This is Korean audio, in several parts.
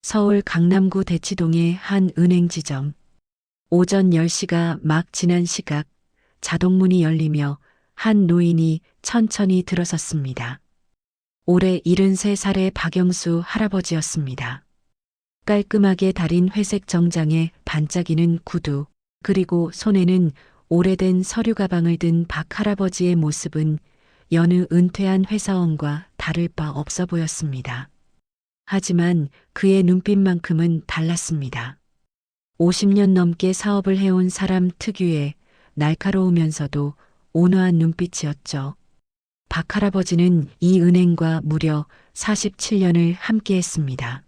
서울 강남구 대치동의 한 은행 지점. 오전 10시가 막 지난 시각 자동문이 열리며 한 노인이 천천히 들어섰습니다. 올해 73살의 박영수 할아버지였습니다. 깔끔하게 다린 회색 정장에 반짝이는 구두, 그리고 손에는 오래된 서류 가방을 든 박 할아버지의 모습은 여느 은퇴한 회사원과 다를 바 없어 보였습니다. 하지만 그의 눈빛만큼은 달랐습니다. 50년 넘게 사업을 해온 사람 특유의 날카로우면서도 온화한 눈빛이었죠. 박 할아버지는 이 은행과 무려 47년을 함께했습니다.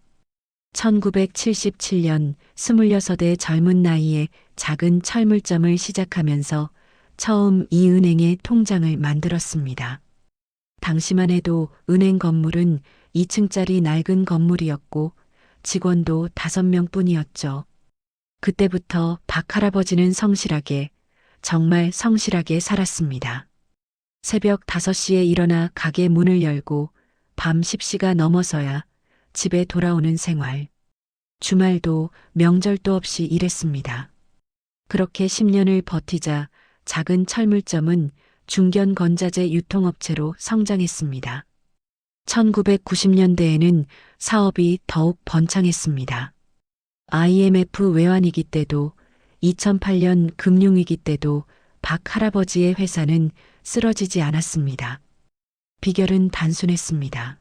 1977년 26의 젊은 나이에 작은 철물점을 시작하면서 처음 이 은행의 통장을 만들었습니다. 당시만 해도 은행 건물은 2층짜리 낡은 건물이었고 직원도 5명뿐이었죠. 그때부터 박 할아버지는 성실하게, 정말 성실하게 살았습니다. 새벽 5시에 일어나 가게 문을 열고 밤 10시가 넘어서야 집에 돌아오는 생활. 주말도 명절도 없이 일했습니다. 그렇게 10년을 버티자 작은 철물점은 중견건자재 유통업체로 성장했습니다. 1990년대에는 사업이 더욱 번창했습니다. IMF 외환위기 때도 2008년 금융위기 때도 박 할아버지의 회사는 쓰러지지 않았습니다. 비결은 단순했습니다.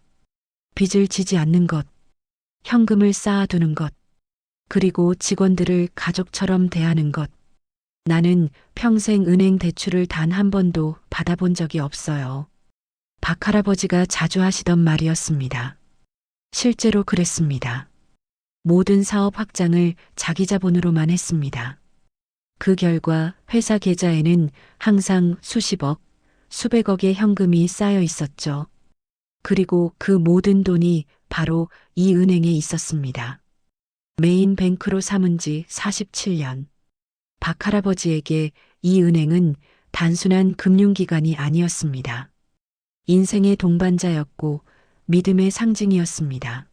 빚을 지지 않는 것, 현금을 쌓아두는 것, 그리고 직원들을 가족처럼 대하는 것. 나는 평생 은행 대출을 단 한 번도 받아본 적이 없어요. 박 할아버지가 자주 하시던 말이었습니다. 실제로 그랬습니다. 모든 사업 확장을 자기 자본으로만 했습니다. 그 결과 회사 계좌에는 항상 수십억, 수백억의 현금이 쌓여 있었죠. 그리고 그 모든 돈이 바로 이 은행에 있었습니다. 메인 뱅크로 삼은 지 47년. 박 할아버지에게 이 은행은 단순한 금융기관이 아니었습니다. 인생의 동반자였고 믿음의 상징이었습니다.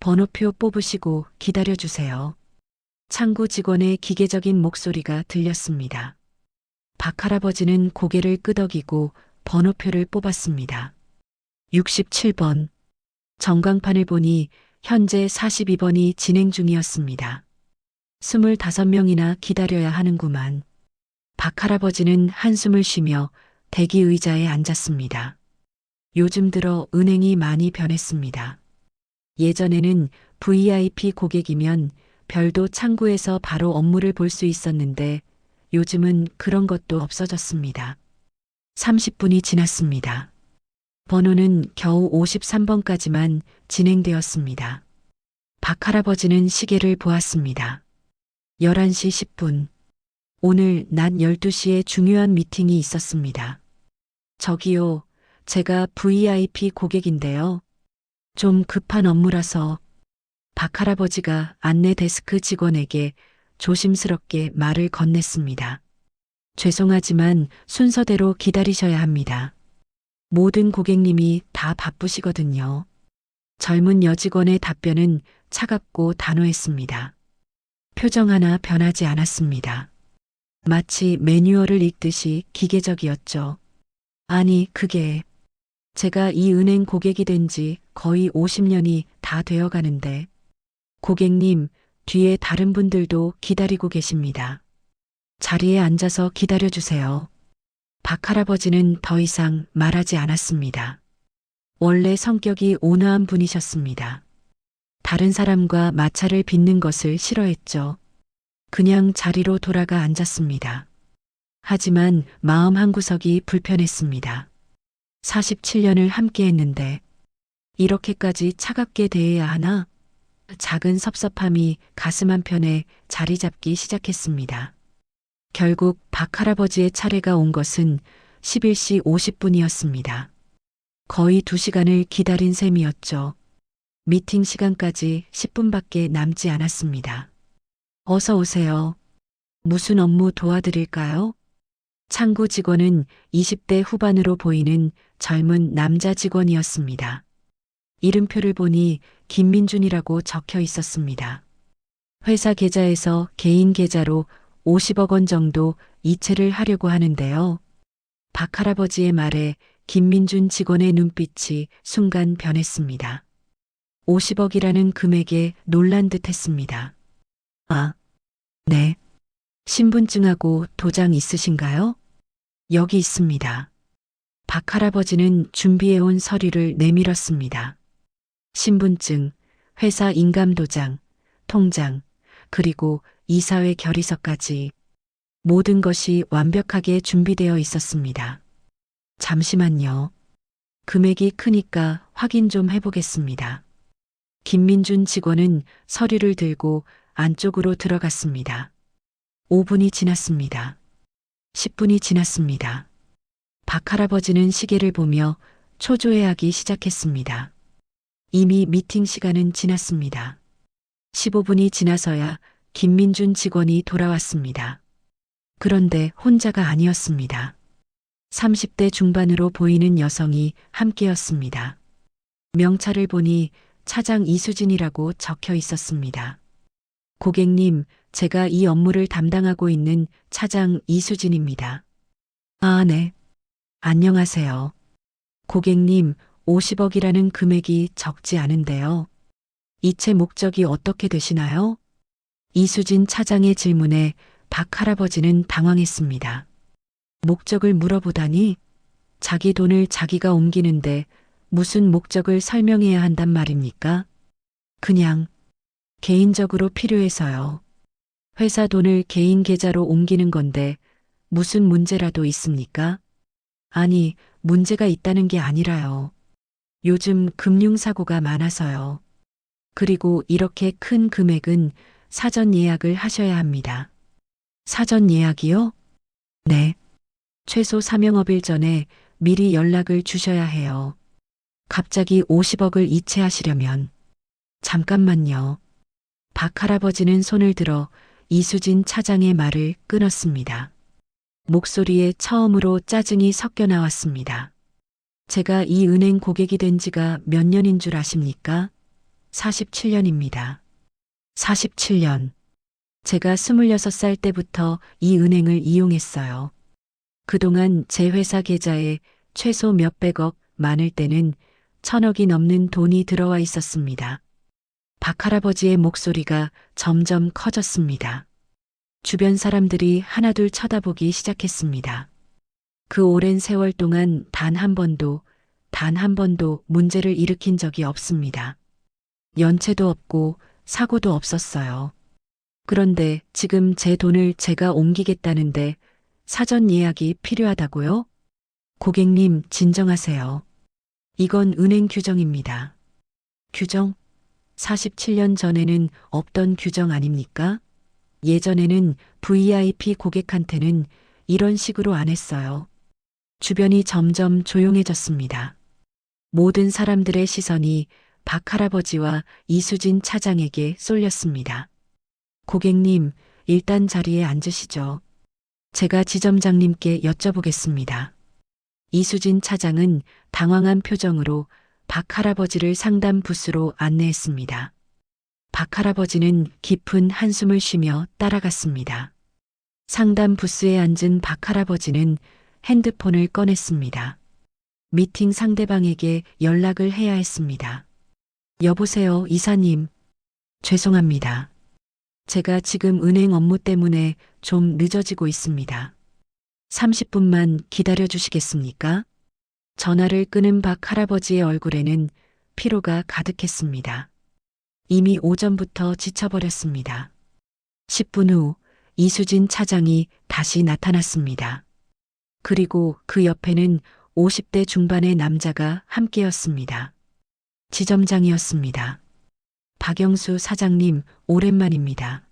번호표 뽑으시고 기다려주세요. 창구 직원의 기계적인 목소리가 들렸습니다. 박 할아버지는 고개를 끄덕이고 번호표를 뽑았습니다. 67번. 전광판을 보니 현재 42번이 진행 중이었습니다. 25명이나 기다려야 하는구만. 박 할아버지는 한숨을 쉬며 대기 의자에 앉았습니다. 요즘 들어 은행이 많이 변했습니다. 예전에는 VIP 고객이면 별도 창구에서 바로 업무를 볼 수 있었는데 요즘은 그런 것도 없어졌습니다. 30분이 지났습니다. 번호는 겨우 53번까지만 진행되었습니다. 박 할아버지는 시계를 보았습니다. 11시 10분. 오늘 낮 12시에 중요한 미팅이 있었습니다. 저기요, 제가 VIP 고객인데요. 좀 급한 업무라서. 박 할아버지가 안내 데스크 직원에게 조심스럽게 말을 건넸습니다. 죄송하지만 순서대로 기다리셔야 합니다. 모든 고객님이 다 바쁘시거든요. 젊은 여직원의 답변은 차갑고 단호했습니다. 표정 하나 변하지 않았습니다. 마치 매뉴얼을 읽듯이 기계적이었죠. 아니, 그게 제가 이 은행 고객이 된 지 거의 50년이 다 되어 가는데 고객님, 뒤에 다른 분들도 기다리고 계십니다. 자리에 앉아서 기다려주세요. 박 할아버지는 더 이상 말하지 않았습니다. 원래 성격이 온화한 분이셨습니다. 다른 사람과 마찰을 빚는 것을 싫어했죠. 그냥 자리로 돌아가 앉았습니다. 하지만 마음 한구석이 불편했습니다. 47년을 함께 했는데 이렇게까지 차갑게 대해야 하나? 작은 섭섭함이 가슴 한편에 자리 잡기 시작했습니다. 결국 박 할아버지의 차례가 온 것은 11시 50분이었습니다. 거의 2시간을 기다린 셈이었죠. 미팅 시간까지 10분밖에 남지 않았습니다. 어서 오세요. 무슨 업무 도와드릴까요? 창구 직원은 20대 후반으로 보이는 젊은 남자 직원이었습니다. 이름표를 보니 김민준이라고 적혀 있었습니다. 회사 계좌에서 개인 계좌로 50억 원 정도 이체를 하려고 하는데요. 박 할아버지의 말에 김민준 직원의 눈빛이 순간 변했습니다. 50억이라는 금액에 놀란 듯 했습니다. 아, 네. 신분증하고 도장 있으신가요? 여기 있습니다. 박 할아버지는 준비해온 서류를 내밀었습니다. 신분증, 회사 인감도장, 통장, 그리고 이사회 결의서까지 모든 것이 완벽하게 준비되어 있었습니다. 잠시만요. 금액이 크니까 확인 좀 해보겠습니다. 김민준 직원은 서류를 들고 안쪽으로 들어갔습니다. 5분이 지났습니다. 10분이 지났습니다. 박 할아버지는 시계를 보며 초조해하기 시작했습니다. 이미 미팅 시간은 지났습니다. 15분이 지나서야 김민준 직원이 돌아왔습니다. 그런데 혼자가 아니었습니다. 30대 중반으로 보이는 여성이 함께였습니다. 명찰을 보니 차장 이수진이라고 적혀 있었습니다. 고객님, 제가 이 업무를 담당하고 있는 차장 이수진입니다. 아, 네. 안녕하세요. 고객님, 50억이라는 금액이 적지 않은데요. 이체 목적이 어떻게 되시나요? 이수진 차장의 질문에 박 할아버지는 당황했습니다. 목적을 물어보다니 자기 돈을 자기가 옮기는데 무슨 목적을 설명해야 한단 말입니까? 그냥 개인적으로 필요해서요. 회사 돈을 개인 계좌로 옮기는 건데 무슨 문제라도 있습니까? 아니, 문제가 있다는 게 아니라요. 요즘 금융사고가 많아서요. 그리고 이렇게 큰 금액은 사전 예약을 하셔야 합니다. 사전 예약이요? 네. 최소 3영업일 전에 미리 연락을 주셔야 해요. 갑자기 50억을 이체하시려면. 잠깐만요. 박 할아버지는 손을 들어 이수진 차장의 말을 끊었습니다. 목소리에 처음으로 짜증이 섞여 나왔습니다. 제가 이 은행 고객이 된 지가 몇 년인 줄 아십니까? 47년입니다. 47년. 제가 26살 때부터 이 은행을 이용했어요. 그동안 제 회사 계좌에 최소 몇백억, 많을 때는 1000억이 넘는 돈이 들어와 있었습니다. 박 할아버지의 목소리가 점점 커졌습니다. 주변 사람들이 하나둘 쳐다보기 시작했습니다. 그 오랜 세월 동안 단 한 번도 문제를 일으킨 적이 없습니다. 연체도 없고 사고도 없었어요. 그런데 지금 제 돈을 제가 옮기겠다는데 사전 예약이 필요하다고요? 고객님, 진정하세요. 이건 은행 규정입니다. 규정? 47년 전에는 없던 규정 아닙니까? 예전에는 VIP 고객한테는 이런 식으로 안 했어요. 주변이 점점 조용해졌습니다. 모든 사람들의 시선이 박 할아버지와 이수진 차장에게 쏠렸습니다. 고객님, 일단 자리에 앉으시죠. 제가 지점장님께 여쭤보겠습니다. 이수진 차장은 당황한 표정으로 박 할아버지를 상담 부스로 안내했습니다. 박 할아버지는 깊은 한숨을 쉬며 따라갔습니다. 상담 부스에 앉은 박 할아버지는 핸드폰을 꺼냈습니다. 미팅 상대방에게 연락을 해야 했습니다. 여보세요, 이사님. 죄송합니다. 제가 지금 은행 업무 때문에 좀 늦어지고 있습니다. 30분만 기다려 주시겠습니까? 전화를 끊은 박 할아버지의 얼굴에는 피로가 가득했습니다. 이미 오전부터 지쳐버렸습니다. 10분 후 이수진 차장이 다시 나타났습니다. 그리고 그 옆에는 50대 중반의 남자가 함께였습니다. 지점장이었습니다. 박영수 사장님, 오랜만입니다.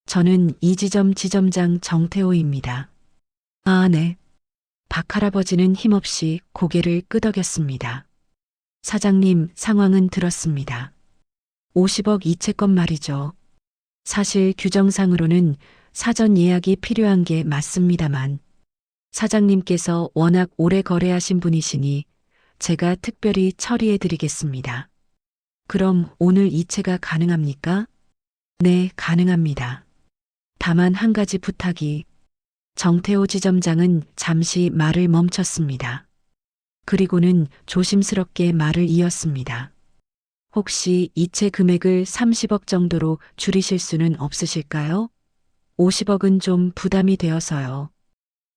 저는 이 지점 지점장 정태호입니다. 아, 네. 박 할아버지는 힘없이 고개를 끄덕였습니다. 사장님, 상황은 들었습니다. 50억 이체권 말이죠. 사실 규정상으로는 사전 예약이 필요한 게 맞습니다만 사장님께서 워낙 오래 거래하신 분이시니 제가 특별히 처리해 드리겠습니다. 그럼 오늘 이체가 가능합니까? 네, 가능합니다. 다만 한 가지 부탁이. 정태호 지점장은 잠시 말을 멈췄습니다. 그리고는 조심스럽게 말을 이었습니다. 혹시 이체 금액을 30억 정도로 줄이실 수는 없으실까요? 50억은 좀 부담이 되어서요.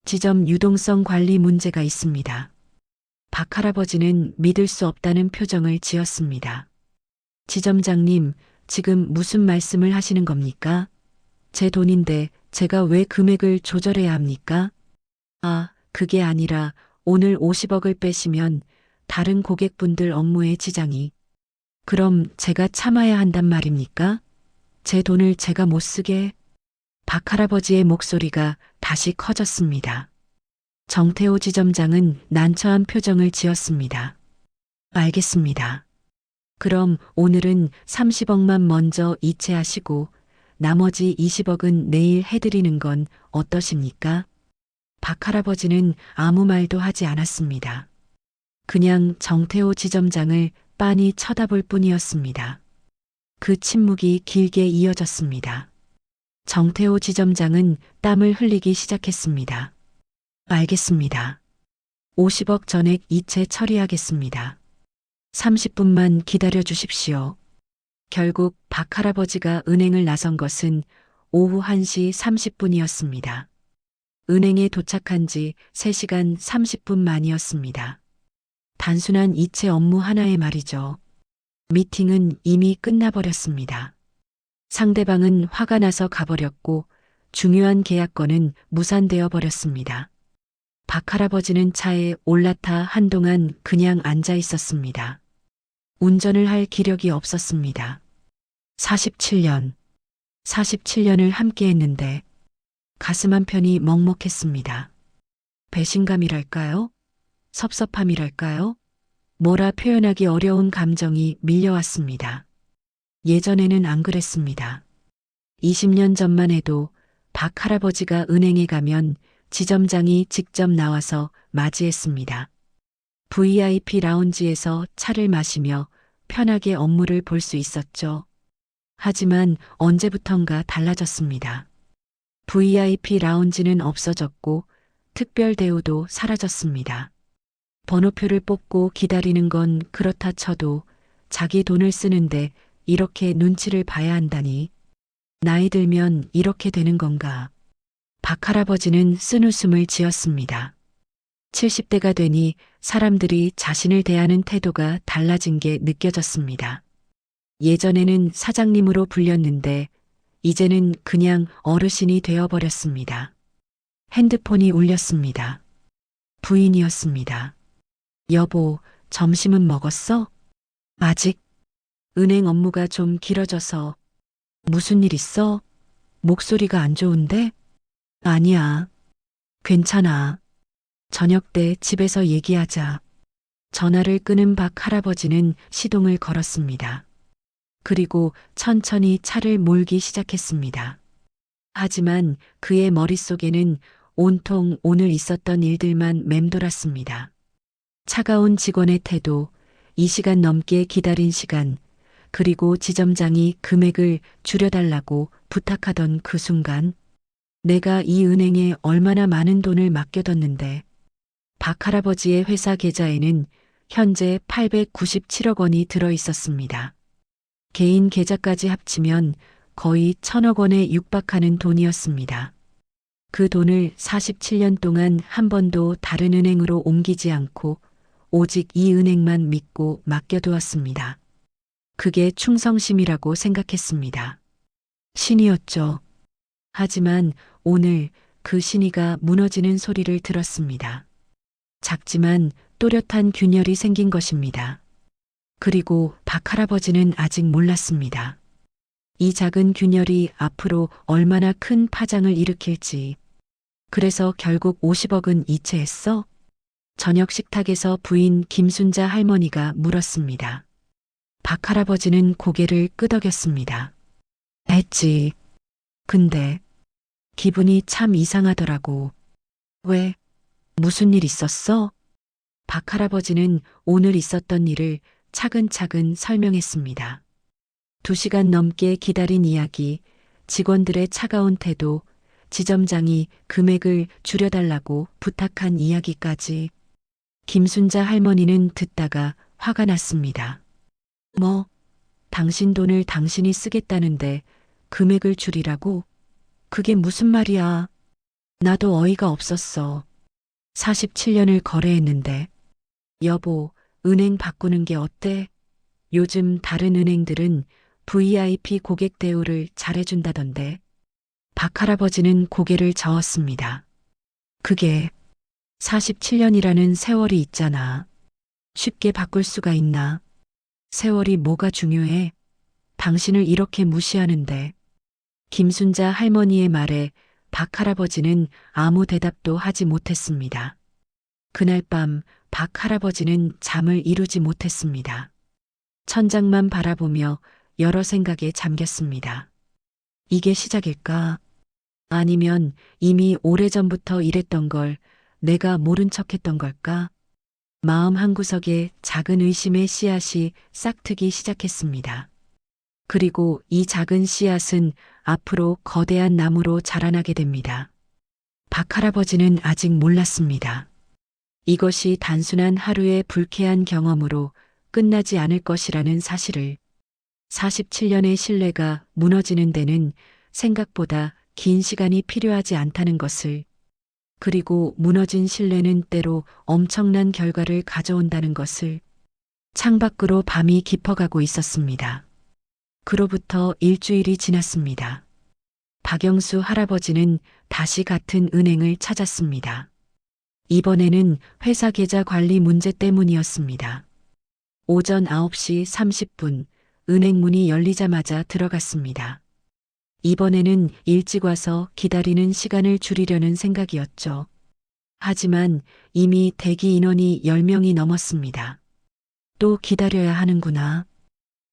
지점 유동성 관리 문제가 있습니다. 박 할아버지는 믿을 수 없다는 표정을 지었습니다. 지점장님, 지금 무슨 말씀을 하시는 겁니까? 제 돈인데 제가 왜 금액을 조절해야 합니까? 아, 그게 아니라 오늘 50억을 빼시면 다른 고객분들 업무에 지장이. 그럼 제가 참아야 한단 말입니까? 제 돈을 제가 못 쓰게. 박 할아버지의 목소리가 다시 커졌습니다. 정태호 지점장은 난처한 표정을 지었습니다. 알겠습니다. 그럼 오늘은 30억만 먼저 이체하시고 나머지 20억은 내일 해드리는 건 어떠십니까? 박 할아버지는 아무 말도 하지 않았습니다. 그냥 정태호 지점장을 빤히 쳐다볼 뿐이었습니다. 그 침묵이 길게 이어졌습니다. 정태호 지점장은 땀을 흘리기 시작했습니다. 알겠습니다. 50억 전액 이체 처리하겠습니다. 30분만 기다려 주십시오. 결국 박 할아버지가 은행을 나선 것은 오후 1시 30분이었습니다. 은행에 도착한 지 3시간 30분 만이었습니다. 단순한 이체 업무 하나에 말이죠. 미팅은 이미 끝나버렸습니다. 상대방은 화가 나서 가버렸고 중요한 계약건은 무산되어 버렸습니다. 박 할아버지는 차에 올라타 한동안 그냥 앉아 있었습니다. 운전을 할 기력이 없었습니다. 47년을 함께 했는데 가슴 한편이 먹먹했습니다. 배신감이랄까요? 섭섭함이랄까요? 뭐라 표현하기 어려운 감정이 밀려왔습니다. 예전에는 안 그랬습니다. 20년 전만 해도 박 할아버지가 은행에 가면 지점장이 직접 나와서 맞이했습니다. VIP 라운지에서 차를 마시며 편하게 업무를 볼 수 있었죠. 하지만 언제부턴가 달라졌습니다. VIP 라운지는 없어졌고 특별 대우도 사라졌습니다. 번호표를 뽑고 기다리는 건 그렇다 쳐도 자기 돈을 쓰는데 이렇게 눈치를 봐야 한다니. 나이 들면 이렇게 되는 건가. 박 할아버지는 쓴웃음을 지었습니다. 70대가 되니 사람들이 자신을 대하는 태도가 달라진 게 느껴졌습니다. 예전에는 사장님으로 불렸는데 이제는 그냥 어르신이 되어버렸습니다. 핸드폰이 울렸습니다. 부인이었습니다. 여보, 점심은 먹었어? 아직. 은행 업무가 좀 길어져서. 무슨 일 있어? 목소리가 안 좋은데? 아니야. 괜찮아. 저녁 때 집에서 얘기하자. 전화를 끊은 박 할아버지는 시동을 걸었습니다. 그리고 천천히 차를 몰기 시작했습니다. 하지만 그의 머릿속에는 온통 오늘 있었던 일들만 맴돌았습니다. 차가운 직원의 태도, 이 시간 넘게 기다린 시간, 그리고 지점장이 금액을 줄여달라고 부탁하던 그 순간, 내가 이 은행에 얼마나 많은 돈을 맡겨뒀는데, 박 할아버지의 회사 계좌에는 현재 897억 원이 들어 있었습니다. 개인 계좌까지 합치면 거의 1,000억 원에 육박하는 돈이었습니다. 그 돈을 47년 동안 한 번도 다른 은행으로 옮기지 않고 오직 이 은행만 믿고 맡겨두었습니다. 그게 충성심이라고 생각했습니다. 신이었죠. 하지만 오늘 그 신이가 무너지는 소리를 들었습니다. 작지만 또렷한 균열이 생긴 것입니다. 그리고 박 할아버지는 아직 몰랐습니다. 이 작은 균열이 앞으로 얼마나 큰 파장을 일으킬지. 그래서 결국 50억은 이체했어? 저녁 식탁에서 부인 김순자 할머니가 물었습니다. 박 할아버지는 고개를 끄덕였습니다. 했지. 근데 기분이 참 이상하더라고. 왜? 무슨 일 있었어? 박 할아버지는 오늘 있었던 일을 차근차근 설명했습니다. 2시간 넘게 기다린 이야기, 직원들의 차가운 태도, 지점장이 금액을 줄여달라고 부탁한 이야기까지. 김순자 할머니는 듣다가 화가 났습니다. 뭐, 당신 돈을 당신이 쓰겠다는데 금액을 줄이라고? 그게 무슨 말이야? 나도 어이가 없었어. 47년을 거래했는데. 여보, 은행 바꾸는 게 어때? 요즘 다른 은행들은 VIP 고객 대우를 잘해준다던데. 박 할아버지는 고개를 저었습니다. 그게 47년이라는 세월이 있잖아. 쉽게 바꿀 수가 있나? 세월이 뭐가 중요해? 당신을 이렇게 무시하는데. 김순자 할머니의 말에 박 할아버지는 아무 대답도 하지 못했습니다. 그날 밤 박 할아버지는 잠을 이루지 못했습니다. 천장만 바라보며 여러 생각에 잠겼습니다. 이게 시작일까? 아니면 이미 오래전부터 이랬던 걸 내가 모른 척했던 걸까? 마음 한구석에 작은 의심의 씨앗이 싹트기 시작했습니다. 그리고 이 작은 씨앗은 앞으로 거대한 나무로 자라나게 됩니다. 박 할아버지는 아직 몰랐습니다. 이것이 단순한 하루의 불쾌한 경험으로 끝나지 않을 것이라는 사실을. 47년의 신뢰가 무너지는 데는 생각보다 긴 시간이 필요하지 않다는 것을. 그리고 무너진 신뢰는 때로 엄청난 결과를 가져온다는 것을. 창밖으로 밤이 깊어가고 있었습니다. 그로부터 일주일이 지났습니다. 박영수 할아버지는 다시 같은 은행을 찾았습니다. 이번에는 회사 계좌 관리 문제 때문이었습니다. 오전 9시 30분 은행 문이 열리자마자 들어갔습니다. 이번에는 일찍 와서 기다리는 시간을 줄이려는 생각이었죠. 하지만 이미 대기 인원이 10명이 넘었습니다. 또 기다려야 하는구나.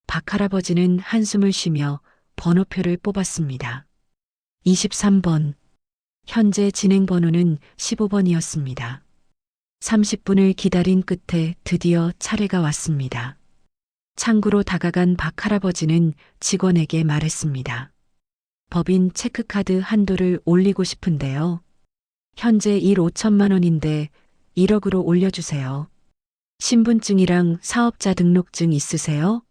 박 할아버지는 한숨을 쉬며 번호표를 뽑았습니다. 23번. 현재 진행 번호는 15번이었습니다. 30분을 기다린 끝에 드디어 차례가 왔습니다. 창구로 다가간 박 할아버지는 직원에게 말했습니다. 법인 체크카드 한도를 올리고 싶은데요. 현재 1 5천만 원인데 1억으로 올려주세요. 신분증이랑 사업자 등록증 있으세요?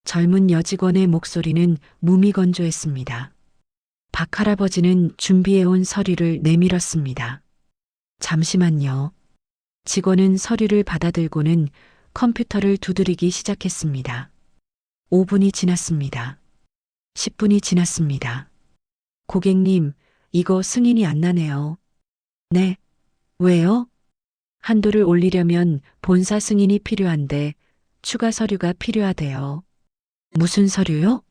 젊은 여직원의 목소리는 무미건조했습니다. 박 할아버지는 준비해온 서류를 내밀었습니다. 잠시만요. 직원은 서류를 받아들고는 컴퓨터를 두드리기 시작했습니다. 5분이 지났습니다. 10분이 지났습니다. 고객님, 이거 승인이 안 나네요. 네, 왜요? 한도를 올리려면 본사 승인이 필요한데 추가 서류가 필요하대요. 무슨 서류요?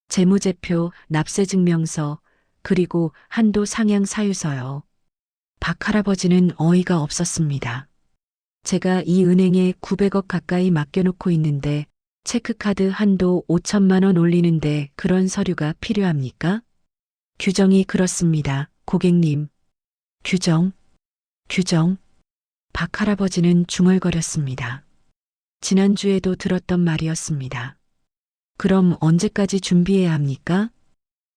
재무제표, 납세증명서, 그리고 한도 상향 사유서요. 박 할아버지는 어이가 없었습니다. 제가 이 은행에 900억 가까이 맡겨놓고 있는데 체크카드 한도 5천만 원 올리는데 그런 서류가 필요합니까? 규정이 그렇습니다, 고객님. 규정? 박 할아버지는 중얼거렸습니다. 지난주에도 들었던 말이었습니다. 그럼 언제까지 준비해야 합니까?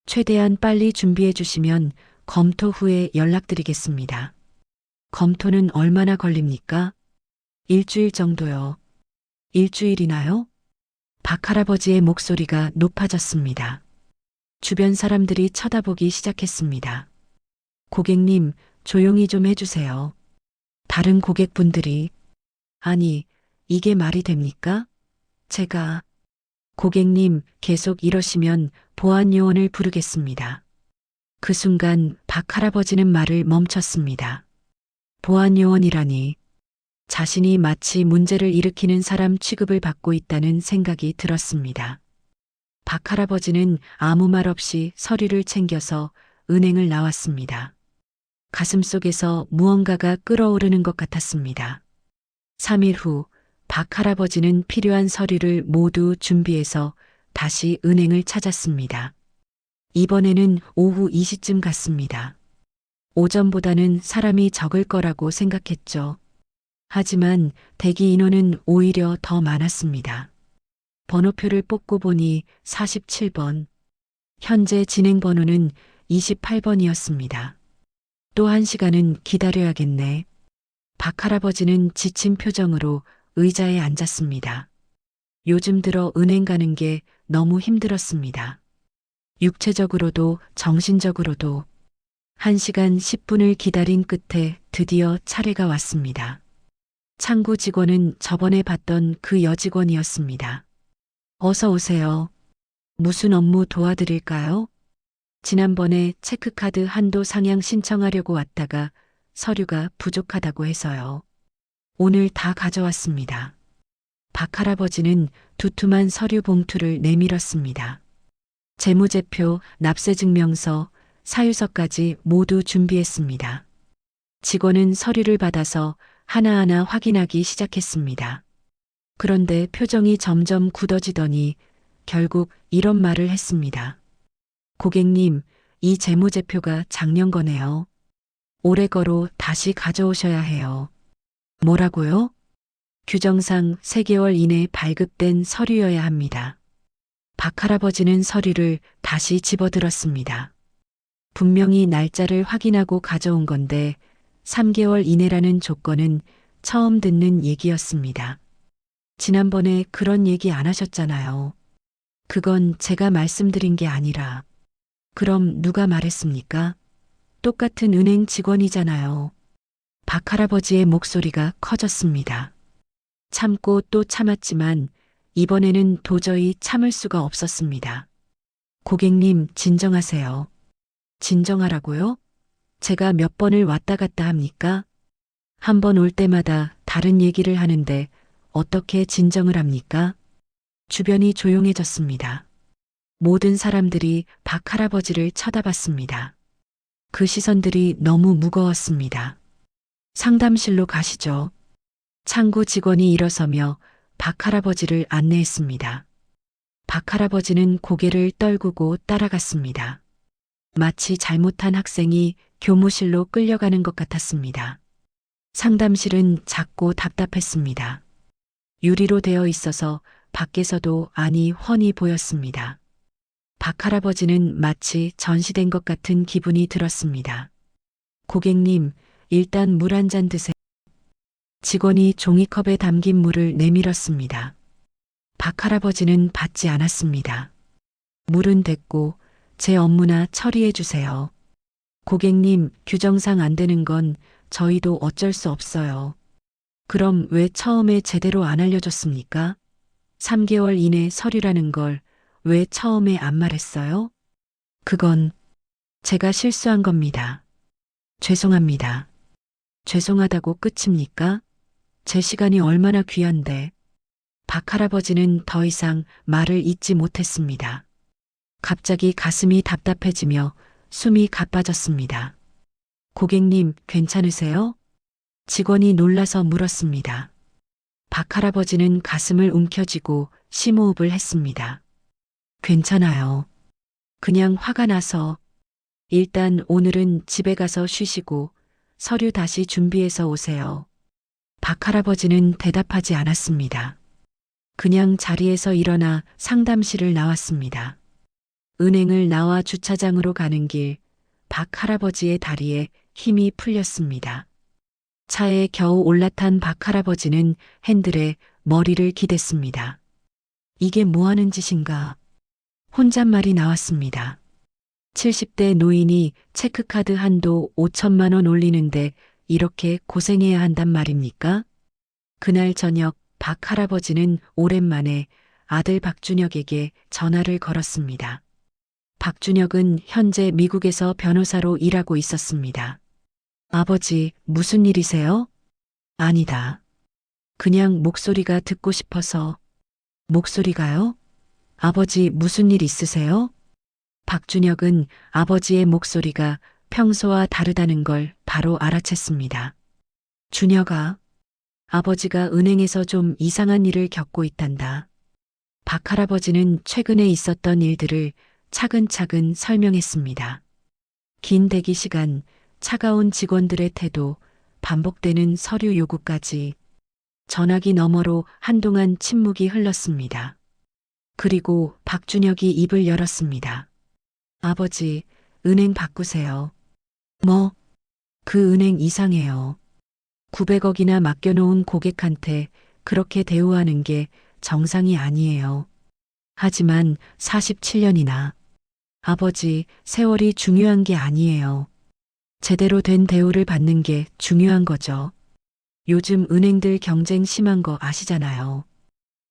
최대한 빨리 준비해 주시면 검토 후에 연락드리겠습니다. 검토는 얼마나 걸립니까? 일주일 정도요. 일주일이나요? 박 할아버지의 목소리가 높아졌습니다. 주변 사람들이 쳐다보기 시작했습니다. 고객님, 조용히 좀 해주세요. 다른 고객분들이. 아니, 이게 말이 됩니까? 제가. 고객님, 계속 이러시면 보안 요원을 부르겠습니다. 그 순간 박 할아버지는 말을 멈췄습니다. 보안 요원이라니. 자신이 마치 문제를 일으키는 사람 취급을 받고 있다는 생각이 들었습니다. 박 할아버지는 아무 말 없이 서류를 챙겨서 은행을 나왔습니다. 가슴속에서 무언가가 끓어오르는 것 같았습니다. 3일 후 박 할아버지는 필요한 서류를 모두 준비해서 다시 은행을 찾았습니다. 이번에는 오후 2시쯤 갔습니다. 오전보다는 사람이 적을 거라고 생각했죠. 하지만 대기 인원은 오히려 더 많았습니다. 번호표를 뽑고 보니 47번. 현재 진행 번호는 28번이었습니다. 또 1시간은 기다려야겠네. 박 할아버지는 지친 표정으로 의자에 앉았습니다. 요즘 들어 은행 가는 게 너무 힘들었습니다. 육체적으로도 정신적으로도. 1시간 10분을 기다린 끝에 드디어 차례가 왔습니다. 창구 직원은 저번에 봤던 그 여직원이었습니다. 어서 오세요. 무슨 업무 도와드릴까요? 지난번에 체크카드 한도 상향 신청하려고 왔다가 서류가 부족하다고 해서요. 오늘 다 가져왔습니다. 박 할아버지는 두툼한 서류 봉투를 내밀었습니다. 재무제표, 납세증명서, 사유서까지 모두 준비했습니다. 직원은 서류를 받아서 하나하나 확인하기 시작했습니다. 그런데 표정이 점점 굳어지더니 결국 이런 말을 했습니다. 고객님, 이 재무제표가 작년 거네요. 올해 거로 다시 가져오셔야 해요. 뭐라고요? 규정상 3개월 이내 발급된 서류여야 합니다. 박 할아버지는 서류를 다시 집어들었습니다. 분명히 날짜를 확인하고 가져온 건데 3개월 이내라는 조건은 처음 듣는 얘기였습니다. 지난번에 그런 얘기 안 하셨잖아요. 그건 제가 말씀드린 게 아니라. 그럼 누가 말했습니까? 똑같은 은행 직원이잖아요. 박 할아버지의 목소리가 커졌습니다. 참고 또 참았지만 이번에는 도저히 참을 수가 없었습니다. 고객님, 진정하세요. 진정하라고요? 제가 몇 번을 왔다 갔다 합니까? 한 번 올 때마다 다른 얘기를 하는데 어떻게 진정을 합니까? 주변이 조용해졌습니다. 모든 사람들이 박 할아버지를 쳐다봤습니다. 그 시선들이 너무 무거웠습니다. 상담실로 가시죠. 창구 직원이 일어서며 박 할아버지를 안내했습니다. 박 할아버지는 고개를 떨구고 따라갔습니다. 마치 잘못한 학생이 교무실로 끌려가는 것 같았습니다. 상담실은 작고 답답했습니다. 유리로 되어 있어서 밖에서도 안이 훤히 보였습니다. 박 할아버지는 마치 전시된 것 같은 기분이 들었습니다. 고객님, 일단 물 한 잔 드세요. 직원이 종이컵에 담긴 물을 내밀었습니다. 박 할아버지는 받지 않았습니다. 물은 됐고 제 업무나 처리해 주세요. 고객님, 규정상 안 되는 건 저희도 어쩔 수 없어요. 그럼 왜 처음에 제대로 안 알려줬습니까? 3개월 이내 서류라는 걸 왜 처음에 안 말했어요? 그건 제가 실수한 겁니다. 죄송합니다. 죄송하다고 끝입니까? 제 시간이 얼마나 귀한데. 박 할아버지는 더 이상 말을 잇지 못했습니다. 갑자기 가슴이 답답해지며 숨이 가빠졌습니다. 고객님, 괜찮으세요? 직원이 놀라서 물었습니다. 박 할아버지는 가슴을 움켜쥐고 심호흡을 했습니다. 괜찮아요. 그냥 화가 나서. 일단 오늘은 집에 가서 쉬시고 서류 다시 준비해서 오세요. 박 할아버지는 대답하지 않았습니다. 그냥 자리에서 일어나 상담실을 나왔습니다. 은행을 나와 주차장으로 가는 길, 박 할아버지의 다리에 힘이 풀렸습니다. 차에 겨우 올라탄 박 할아버지는 핸들에 머리를 기댔습니다. 이게 뭐 하는 짓인가? 혼잣말이 나왔습니다. 70대 노인이 체크카드 한도 5천만 원 올리는데 이렇게 고생해야 한단 말입니까? 그날 저녁 박 할아버지는 오랜만에 아들 박준혁에게 전화를 걸었습니다. 박준혁은 현재 미국에서 변호사로 일하고 있었습니다. 아버지, 무슨 일이세요? 아니다. 그냥 목소리가 듣고 싶어서. 목소리가요? 아버지, 무슨 일 있으세요? 박준혁은 아버지의 목소리가 평소와 다르다는 걸 바로 알아챘습니다. 준혁아, 아버지가 은행에서 좀 이상한 일을 겪고 있단다. 박 할아버지는 최근에 있었던 일들을 차근차근 설명했습니다. 긴 대기 시간, 차가운 직원들의 태도, 반복되는 서류 요구까지 전화기 너머로 한동안 침묵이 흘렀습니다. 그리고 박준혁이 입을 열었습니다. 아버지, 은행 바꾸세요. 뭐? 그 은행 이상해요. 900억이나 맡겨놓은 고객한테 그렇게 대우하는 게 정상이 아니에요. 하지만 47년이나 아버지, 세월이 중요한 게 아니에요. 제대로 된 대우를 받는 게 중요한 거죠. 요즘 은행들 경쟁 심한 거 아시잖아요.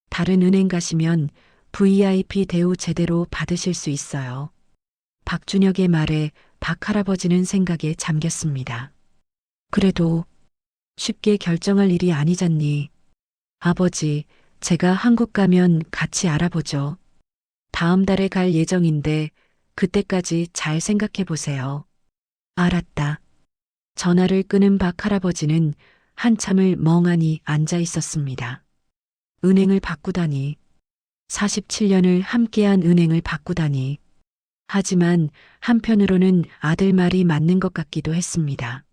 다른 은행 가시면 VIP 대우 제대로 받으실 수 있어요. 박준혁의 말에 박 할아버지는 생각에 잠겼습니다. 그래도 쉽게 결정할 일이 아니잖니. 아버지, 제가 한국 가면 같이 알아보죠. 다음 달에 갈 예정인데 그때까지 잘 생각해 보세요. 알았다. 전화를 끊은 박 할아버지는 한참을 멍하니 앉아 있었습니다. 은행을 바꾸다니. 47년을 함께한 은행을 바꾸다니. 하지만 한편으로는 아들 말이 맞는 것 같기도 했습니다.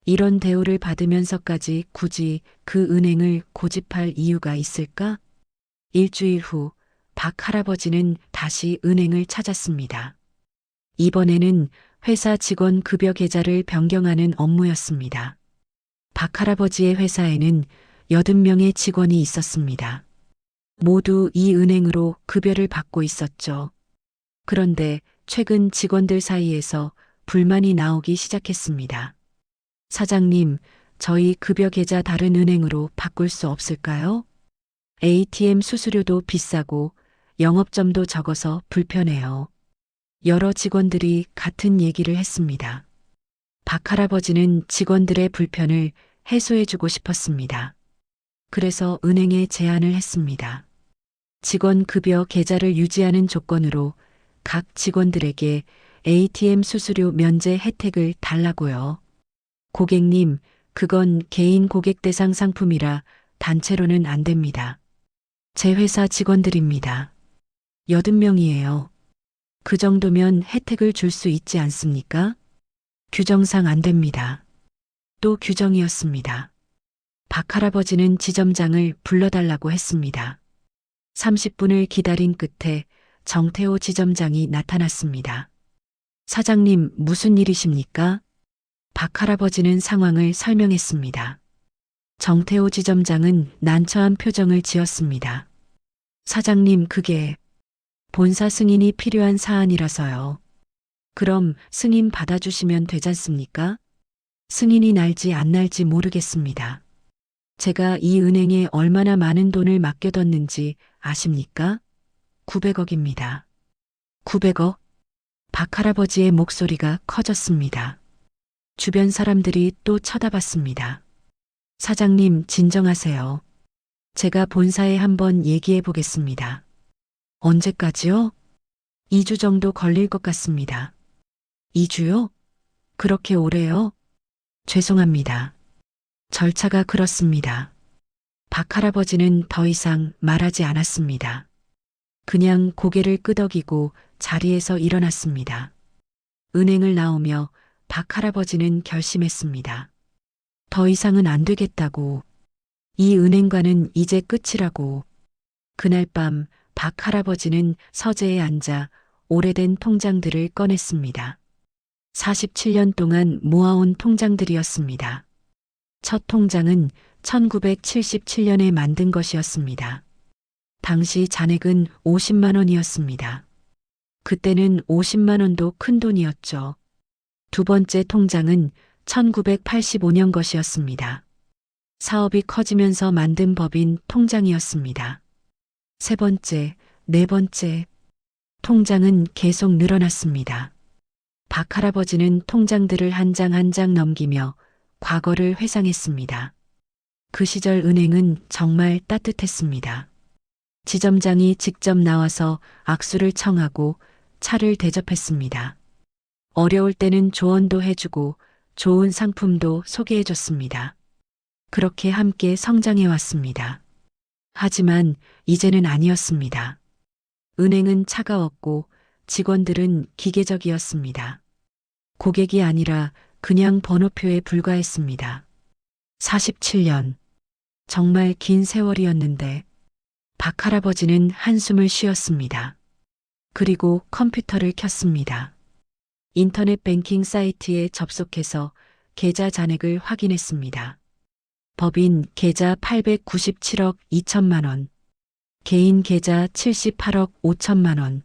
이런 대우를 받으면서까지 굳이 그 은행을 고집할 이유가 있을까? 일주일 후 박 할아버지는 다시 은행을 찾았습니다. 이번에는 회사 직원 급여 계좌를 변경하는 업무였습니다. 박 할아버지의 회사에는 80명의 직원이 있었습니다. 모두 이 은행으로 급여를 받고 있었죠. 그런데 최근 직원들 사이에서 불만이 나오기 시작했습니다. 사장님, 저희 급여 계좌 다른 은행으로 바꿀 수 없을까요? ATM 수수료도 비싸고 영업점도 적어서 불편해요. 여러 직원들이 같은 얘기를 했습니다. 박 할아버지는 직원들의 불편을 해소해주고 싶었습니다. 그래서 은행에 제안을 했습니다. 직원 급여 계좌를 유지하는 조건으로 각 직원들에게 ATM 수수료 면제 혜택을 달라고요. 고객님, 그건 개인 고객 대상 상품이라 단체로는 안 됩니다. 제 회사 직원들입니다. 80명이에요. 그 정도면 혜택을 줄 수 있지 않습니까? 규정상 안 됩니다. 또 규정이었습니다. 박 할아버지는 지점장을 불러달라고 했습니다. 30분을 기다린 끝에 정태호 지점장이 나타났습니다. 사장님, 무슨 일이십니까? 박 할아버지는 상황을 설명했습니다. 정태호 지점장은 난처한 표정을 지었습니다. 사장님, 그게 본사 승인이 필요한 사안이라서요. 그럼 승인 받아주시면 되잖습니까? 승인이 날지 안 날지 모르겠습니다. 제가 이 은행에 얼마나 많은 돈을 맡겨뒀는지 아십니까? 900억입니다. 900억? 박 할아버지의 목소리가 커졌습니다. 주변 사람들이 또 쳐다봤습니다. 사장님, 진정하세요. 제가 본사에 한번 얘기해 보겠습니다. 언제까지요? 2주 정도 걸릴 것 같습니다. 2주요? 그렇게 오래요? 죄송합니다. 절차가 그렇습니다. 박 할아버지는 더 이상 말하지 않았습니다. 그냥 고개를 끄덕이고 자리에서 일어났습니다. 은행을 나오며 박 할아버지는 결심했습니다. 더 이상은 안 되겠다고. 이 은행과는 이제 끝이라고. 그날 밤 박 할아버지는 서재에 앉아 오래된 통장들을 꺼냈습니다. 47년 동안 모아온 통장들이었습니다. 첫 통장은 1977년에 만든 것이었습니다. 당시 잔액은 50만 원이었습니다. 그때는 50만 원도 큰 돈이었죠. 두 번째 통장은 1985년 것이었습니다. 사업이 커지면서 만든 법인 통장이었습니다. 세 번째, 네 번째, 통장은 계속 늘어났습니다. 박 할아버지는 통장들을 한 장 한 장 넘기며 과거를 회상했습니다. 그 시절 은행은 정말 따뜻했습니다. 지점장이 직접 나와서 악수를 청하고 차를 대접했습니다. 어려울 때는 조언도 해주고 좋은 상품도 소개해줬습니다. 그렇게 함께 성장해 왔습니다. 하지만 이제는 아니었습니다. 은행은 차가웠고 직원들은 기계적이었습니다. 고객이 아니라 그냥 번호표에 불과했습니다. 47년. 정말 긴 세월이었는데 박 할아버지는 한숨을 쉬었습니다. 그리고 컴퓨터를 켰습니다. 인터넷 뱅킹 사이트에 접속해서 계좌 잔액을 확인했습니다. 법인 계좌 897억 2천만 원, 개인 계좌 78억 5천만 원,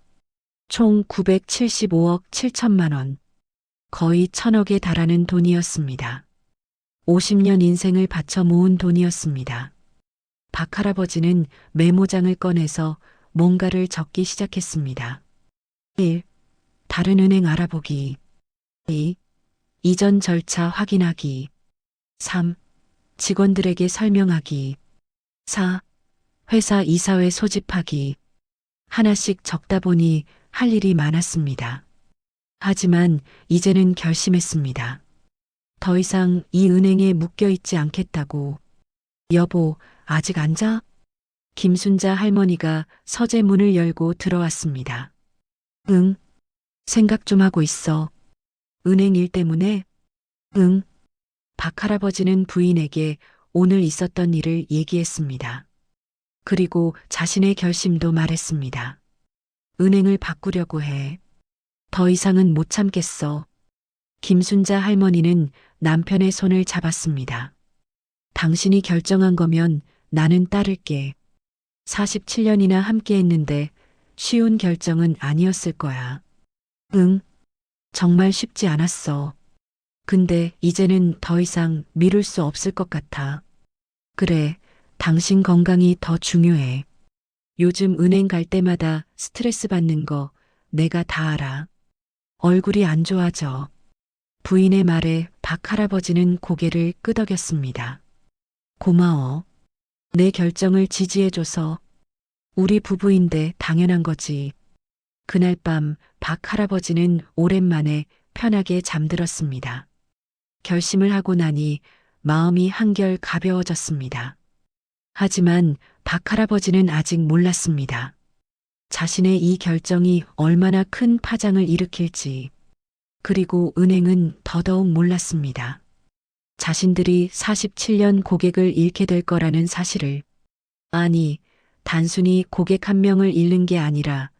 총 975억 7천만 원, 거의 1,000억에 달하는 돈이었습니다. 50년 인생을 바쳐 모은 돈이었습니다. 박 할아버지는 메모장을 꺼내서 뭔가를 적기 시작했습니다. 1. 다른 은행 알아보기. 2. 이전 절차 확인하기. 3. 직원들에게 설명하기. 4. 회사 이사회 소집하기. 하나씩 적다 보니 할 일이 많았습니다. 하지만 이제는 결심했습니다. 더 이상 이 은행에 묶여 있지 않겠다고. 여보, 아직 안 자? 김순자 할머니가 서재 문을 열고 들어왔습니다. 응, 생각 좀 하고 있어. 은행 일 때문에? 응. 박 할아버지는 부인에게 오늘 있었던 일을 얘기했습니다. 그리고 자신의 결심도 말했습니다. 은행을 바꾸려고 해. 더 이상은 못 참겠어. 김순자 할머니는 남편의 손을 잡았습니다. 당신이 결정한 거면 나는 따를게. 47년이나 함께 했는데 쉬운 결정은 아니었을 거야. 응, 정말 쉽지 않았어. 근데 이제는 더 이상 미룰 수 없을 것 같아. 그래, 당신 건강이 더 중요해. 요즘 은행 갈 때마다 스트레스 받는 거 내가 다 알아. 얼굴이 안 좋아져. 부인의 말에 박 할아버지는 고개를 끄덕였습니다. 고마워. 내 결정을 지지해줘서. 우리 부부인데 당연한 거지. 그날 밤 박 할아버지는 오랜만에 편하게 잠들었습니다. 결심을 하고 나니 마음이 한결 가벼워졌습니다. 하지만 박 할아버지는 아직 몰랐습니다. 자신의 이 결정이 얼마나 큰 파장을 일으킬지. 그리고 은행은 더더욱 몰랐습니다. 자신들이 47년 고객을 잃게 될 거라는 사실을. 아니, 단순히 고객 한 명을 잃는 게 아니라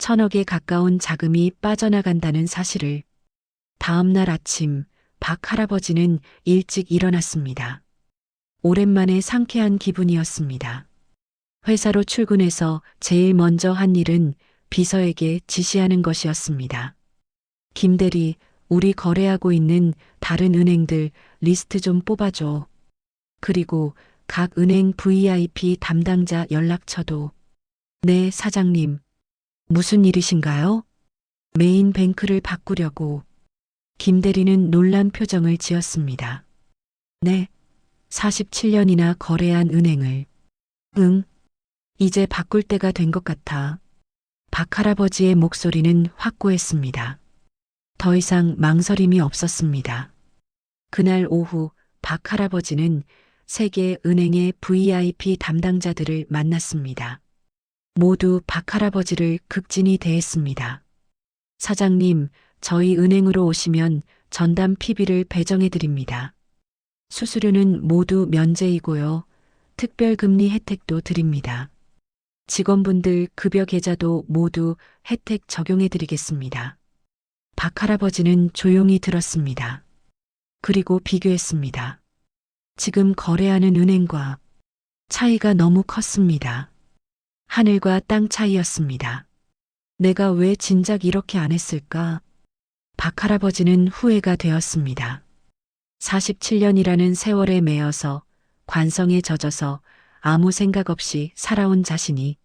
1,000억에 가까운 자금이 빠져나간다는 사실을. 다음 날 아침 박 할아버지는 일찍 일어났습니다. 오랜만에 상쾌한 기분이었습니다. 회사로 출근해서 제일 먼저 한 일은 비서에게 지시하는 것이었습니다. 김대리, 우리 거래하고 있는 다른 은행들 리스트 좀 뽑아줘. 그리고 각 은행 VIP 담당자 연락처도. 네, 사장님. 무슨 일이신가요? 메인 뱅크를 바꾸려고. 김대리는 놀란 표정을 지었습니다. 네, 47년이나 거래한 은행을. 응, 이제 바꿀 때가 된 것 같아. 박 할아버지의 목소리는 확고했습니다. 더 이상 망설임이 없었습니다. 그날 오후 박 할아버지는 세계 은행의 VIP 담당자들을 만났습니다. 모두 박 할아버지를 극진히 대했습니다. 사장님, 저희 은행으로 오시면 전담 PB를 배정해 드립니다. 수수료는 모두 면제이고요. 특별금리 혜택도 드립니다. 직원분들 급여 계좌도 모두 혜택 적용해 드리겠습니다. 박 할아버지는 조용히 들었습니다. 그리고 비교했습니다. 지금 거래하는 은행과 차이가 너무 컸습니다. 하늘과 땅 차이였습니다. 내가 왜 진작 이렇게 안 했을까? 박 할아버지는 후회가 되었습니다. 47년이라는 세월에 매여서 관성에 젖어서 아무 생각 없이 살아온 자신이.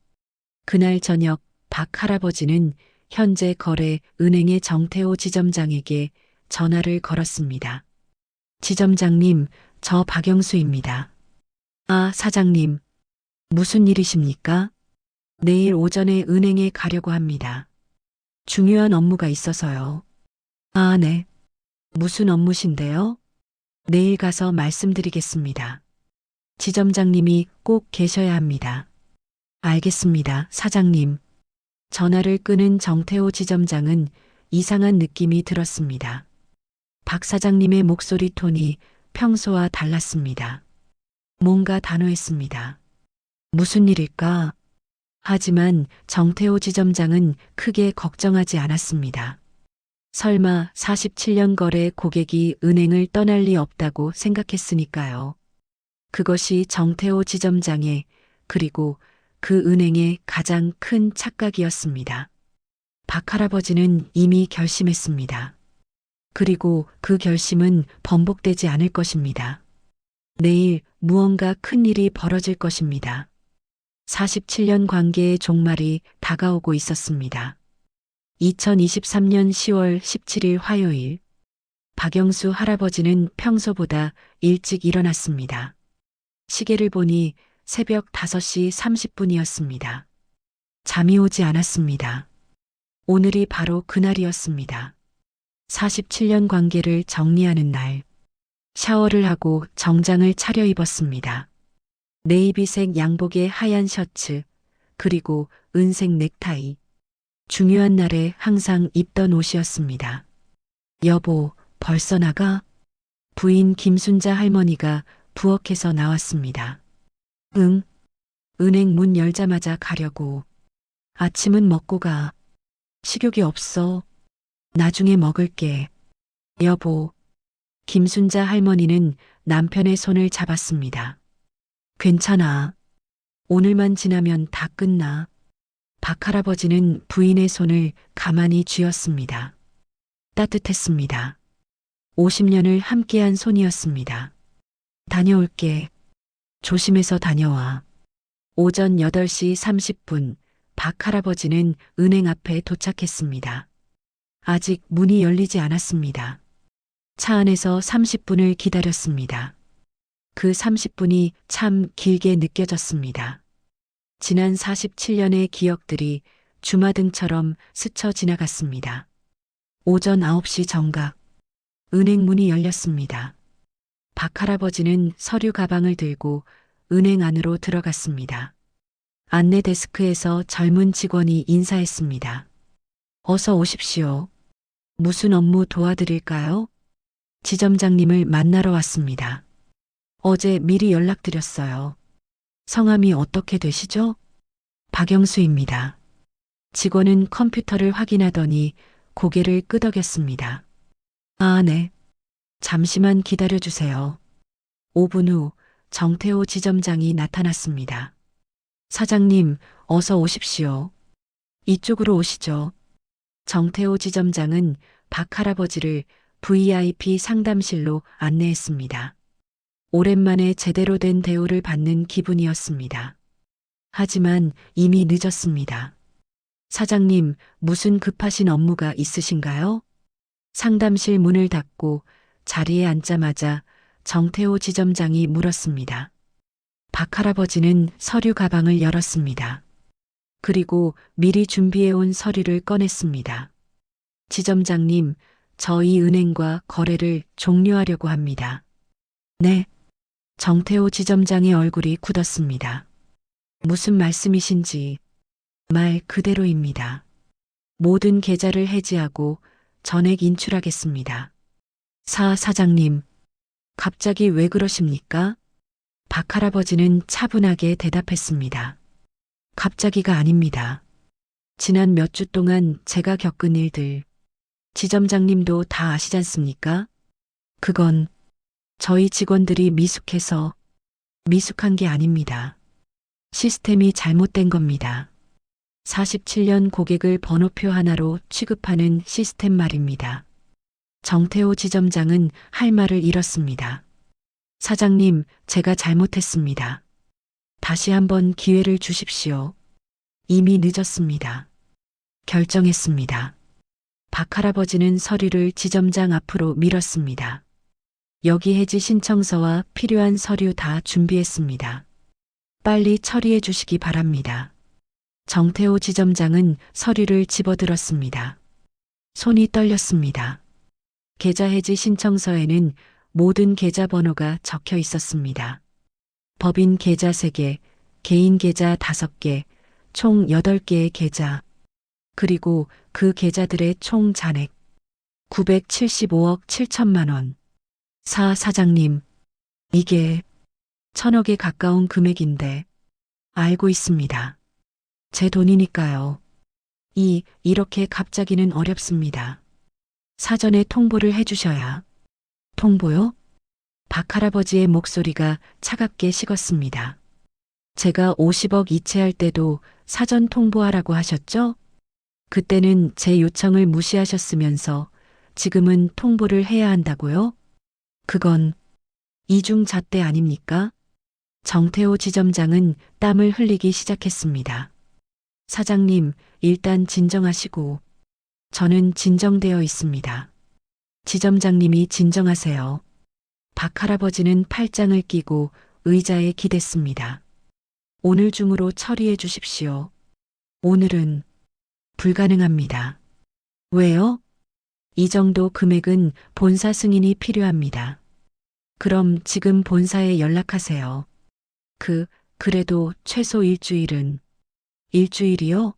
그날 저녁 박 할아버지는 현재 거래 은행의 정태호 지점장에게 전화를 걸었습니다. 지점장님, 저 박영수입니다. 아, 사장님. 무슨 일이십니까? 내일 오전에 은행에 가려고 합니다. 중요한 업무가 있어서요. 아, 네. 무슨 업무신데요? 내일 가서 말씀드리겠습니다. 지점장님이 꼭 계셔야 합니다. 알겠습니다, 사장님. 전화를 끄는 정태호 지점장은 이상한 느낌이 들었습니다. 박 사장님의 목소리 톤이 평소와 달랐습니다. 뭔가 단호했습니다. 무슨 일일까? 하지만 정태호 지점장은 크게 걱정하지 않았습니다. 설마 47년 거래 고객이 은행을 떠날 리 없다고 생각했으니까요. 그것이 정태호 지점장의 그리고 그 은행의 가장 큰 착각이었습니다. 박 할아버지는 이미 결심했습니다. 그리고 그 결심은 번복되지 않을 것입니다. 내일 무언가 큰 일이 벌어질 것입니다. 47년 관계의 종말이 다가오고 있었습니다. 2023년 10월 17일 화요일, 박영수 할아버지는 평소보다 일찍 일어났습니다. 시계를 보니 새벽 5시 30분이었습니다. 잠이 오지 않았습니다. 오늘이 바로 그날이었습니다. 47년 관계를 정리하는 날. 샤워를 하고 정장을 차려입었습니다. 네이비색 양복에 하얀 셔츠, 그리고 은색 넥타이. 중요한 날에 항상 입던 옷이었습니다. 여보, 벌써 나가? 부인 김순자 할머니가 부엌에서 나왔습니다. 응. 은행 문 열자마자 가려고. 아침은 먹고 가. 식욕이 없어. 나중에 먹을게. 여보. 김순자 할머니는 남편의 손을 잡았습니다. 괜찮아. 오늘만 지나면 다 끝나. 박 할아버지는 부인의 손을 가만히 쥐었습니다. 따뜻했습니다. 50년을 함께한 손이었습니다. 다녀올게. 조심해서 다녀와. 오전 8시 30분, 박 할아버지는 은행 앞에 도착했습니다. 아직 문이 열리지 않았습니다. 차 안에서 30분을 기다렸습니다. 그 30분이 참 길게 느껴졌습니다. 지난 47년의 기억들이 주마등처럼 스쳐 지나갔습니다. 오전 9시 정각, 은행 문이 열렸습니다. 박 할아버지는 서류 가방을 들고 은행 안으로 들어갔습니다. 안내 데스크에서 젊은 직원이 인사했습니다. 어서 오십시오. 무슨 업무 도와드릴까요? 지점장님을 만나러 왔습니다. 어제 미리 연락드렸어요. 성함이 어떻게 되시죠? 박영수입니다. 직원은 컴퓨터를 확인하더니 고개를 끄덕였습니다. 아, 네. 잠시만 기다려주세요. 5분 후 정태호 지점장이 나타났습니다. 사장님, 어서 오십시오. 이쪽으로 오시죠. 정태호 지점장은 박 할아버지를 VIP 상담실로 안내했습니다. 오랜만에 제대로 된 대우를 받는 기분이었습니다. 하지만 이미 늦었습니다. 사장님, 무슨 급하신 업무가 있으신가요? 상담실 문을 닫고 자리에 앉자마자 정태호 지점장이 물었습니다. 박 할아버지는 서류 가방을 열었습니다. 그리고 미리 준비해온 서류를 꺼냈습니다. 지점장님, 저희 은행과 거래를 종료하려고 합니다. 네. 정태호 지점장의 얼굴이 굳었습니다. 무슨 말씀이신지. 말 그대로입니다. 모든 계좌를 해지하고 전액 인출하겠습니다. 사장님, 갑자기 왜 그러십니까? 박 할아버지는 차분하게 대답했습니다. 갑자기가 아닙니다. 지난 몇 주 동안 제가 겪은 일들, 지점장님도 다 아시지 않습니까? 그건 저희 직원들이 미숙한 게 아닙니다. 시스템이 잘못된 겁니다. 47년 고객을 번호표 하나로 취급하는 시스템 말입니다. 정태호 지점장은 할 말을 잃었습니다. 사장님, 제가 잘못했습니다. 다시 한번 기회를 주십시오. 이미 늦었습니다. 결정했습니다. 박 할아버지는 서류를 지점장 앞으로 밀었습니다. 여기 해지 신청서와 필요한 서류 다 준비했습니다. 빨리 처리해 주시기 바랍니다. 정태호 지점장은 서류를 집어들었습니다. 손이 떨렸습니다. 계좌 해지 신청서에는 모든 계좌 번호가 적혀 있었습니다. 법인 계좌 3개, 개인 계좌 5개, 총 8개의 계좌, 그리고 그 계좌들의 총 잔액 975억 7천만 원. 사장님, 이게 천억에 가까운 금액인데 알고 있습니다. 제 돈이니까요. 이렇게 갑자기는 어렵습니다. 사전에 통보를 해주셔야. 통보요? 박할아버지의 목소리가 차갑게 식었습니다. 제가 50억 이체할 때도 사전 통보하라고 하셨죠? 그때는 제 요청을 무시하셨으면서 지금은 통보를 해야 한다고요? 그건 이중잣대 아닙니까? 정태호 지점장은 땀을 흘리기 시작했습니다. 사장님, 일단 진정하시고. 저는 진정되어 있습니다. 지점장님이 진정하세요. 박할아버지는 팔짱을 끼고 의자에 기댔습니다. 오늘 중으로 처리해 주십시오. 오늘은 불가능합니다. 왜요? 이 정도 금액은 본사 승인이 필요합니다. 그럼 지금 본사에 연락하세요. 그래도 최소 일주일은. 일주일이요?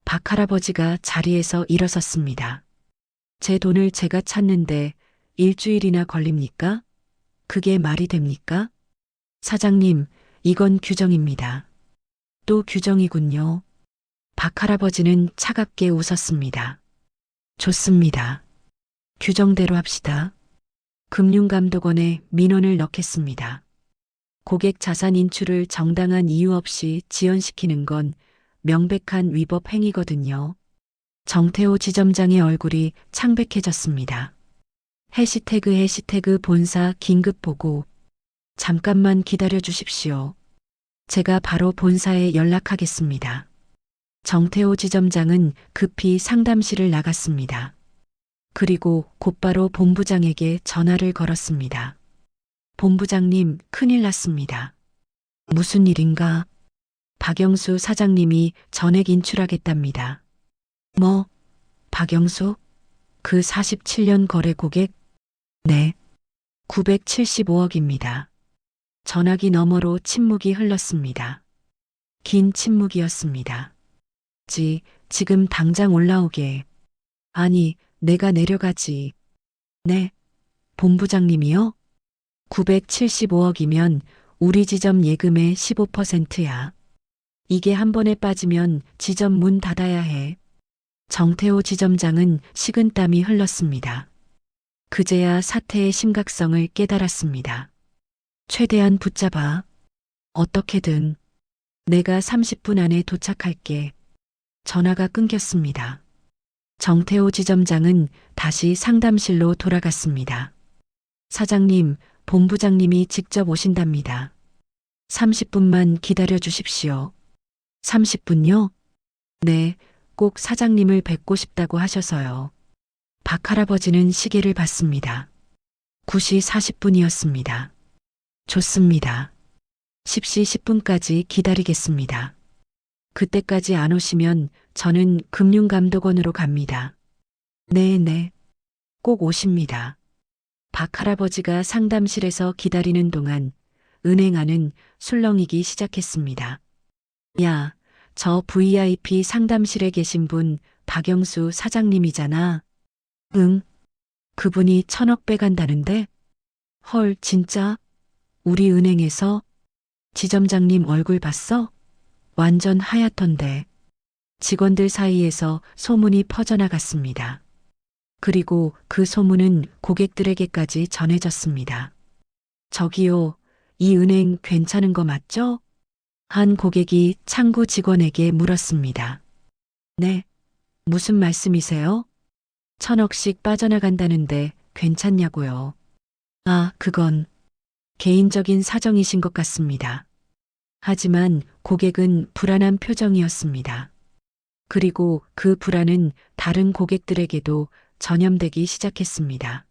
박할아버지가 자리에서 일어섰습니다. 제 돈을 제가 찾는데 일주일이나 걸립니까? 그게 말이 됩니까? 사장님, 이건 규정입니다. 또 규정이군요. 박할아버지는 차갑게 웃었습니다. 좋습니다. 규정대로 합시다. 금융감독원에 민원을 넣겠습니다. 고객 자산 인출을 정당한 이유 없이 지연시키는 건 명백한 위법 행위거든요. 정태호 지점장의 얼굴이 창백해졌습니다. 해시태그 본사 긴급 보고. 잠깐만 기다려 주십시오. 제가 바로 본사에 연락하겠습니다. 정태호 지점장은 급히 상담실을 나갔습니다. 그리고 곧바로 본부장에게 전화를 걸었습니다. 본부장님, 큰일 났습니다. 무슨 일인가? 박영수 사장님이 전액 인출하겠답니다. 뭐? 박영수? 그 47년 거래 고객? 네. 975억입니다. 전화기 너머로 침묵이 흘렀습니다. 긴 침묵이었습니다. 지금 당장 올라오게. 아니, 내가 내려가지. 네. 본부장님이요? 975억이면 우리 지점 예금의 15%야. 이게 한 번에 빠지면 지점 문 닫아야 해. 정태호 지점장은 식은땀이 흘렀습니다. 그제야 사태의 심각성을 깨달았습니다. 최대한 붙잡아. 어떻게든. 내가 30분 안에 도착할게. 전화가 끊겼습니다. 정태호 지점장은 다시 상담실로 돌아갔습니다. 사장님, 본부장님이 직접 오신답니다. 30분만 기다려 주십시오. 30분요? 네, 꼭 사장님을 뵙고 싶다고 하셔서요. 박할아버지는 시계를 봤습니다. 9시 40분이었습니다. 좋습니다. 10시 10분까지 기다리겠습니다. 그때까지 안 오시면 저는 금융감독원으로 갑니다. 네, 꼭 오십니다. 박할아버지가 상담실에서 기다리는 동안 은행 안은 술렁이기 시작했습니다. 야, 저 VIP 상담실에 계신 분 박영수 사장님이잖아. 응. 그분이 1,000억 빼간다는데? 헐, 진짜? 우리 은행에서? 지점장님 얼굴 봤어? 완전 하얗던데. 직원들 사이에서 소문이 퍼져나갔습니다. 그리고 그 소문은 고객들에게까지 전해졌습니다. 저기요, 이 은행 괜찮은 거 맞죠? 한 고객이 창구 직원에게 물었습니다. 네, 무슨 말씀이세요? 1,000억씩 빠져나간다는데 괜찮냐고요. 아, 그건 개인적인 사정이신 것 같습니다. 하지만 고객은 불안한 표정이었습니다. 그리고 그 불안은 다른 고객들에게도 전염되기 시작했습니다.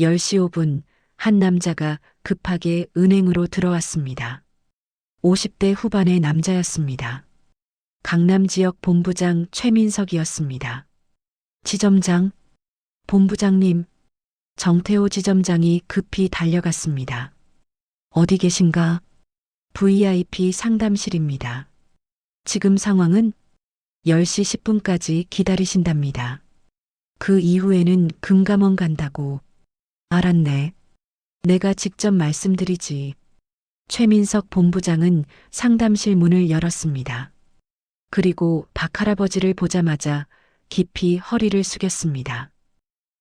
10시 5분 한 남자가 급하게 은행으로 들어왔습니다. 50대 후반의 남자였습니다. 강남 지역 본부장 최민석이었습니다. 지점장, 본부장님, 정태호 지점장이 급히 달려갔습니다. 어디 계신가? VIP 상담실입니다. 지금 상황은 10시 10분까지 기다리신답니다. 그 이후에는 금감원 간다고. 알았네. 내가 직접 말씀드리지. 최민석 본부장은 상담실 문을 열었습니다. 그리고 박할아버지를 보자마자 깊이 허리를 숙였습니다.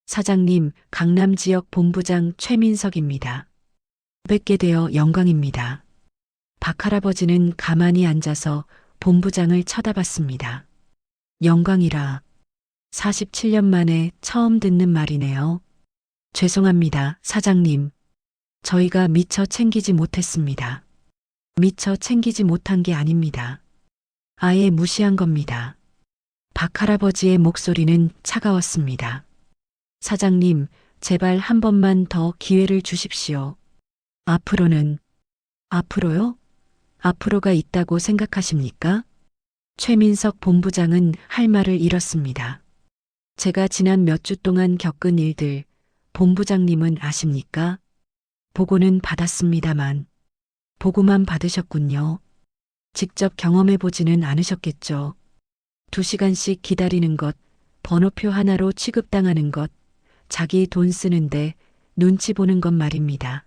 사장님, 강남 지역 본부장 최민석입니다. 뵙게 되어 영광입니다. 박할아버지는 가만히 앉아서 본부장을 쳐다봤습니다. 영광이라. 47년 만에 처음 듣는 말이네요. 죄송합니다, 사장님. 저희가 미처 챙기지 못했습니다. 미처 챙기지 못한 게 아닙니다. 아예 무시한 겁니다. 박할아버지의 목소리는 차가웠습니다. 사장님, 제발 한 번만 더 기회를 주십시오. 앞으로는, 앞으로요? 앞으로가 있다고 생각하십니까? 최민석 본부장은 할 말을 잃었습니다. 제가 지난 몇 주 동안 겪은 일들, 본부장님은 아십니까? 보고는 받았습니다만, 보고만 받으셨군요. 직접 경험해 보지는 않으셨겠죠. 2시간씩 기다리는 것, 번호표 하나로 취급당하는 것, 자기 돈 쓰는데 눈치 보는 것 말입니다.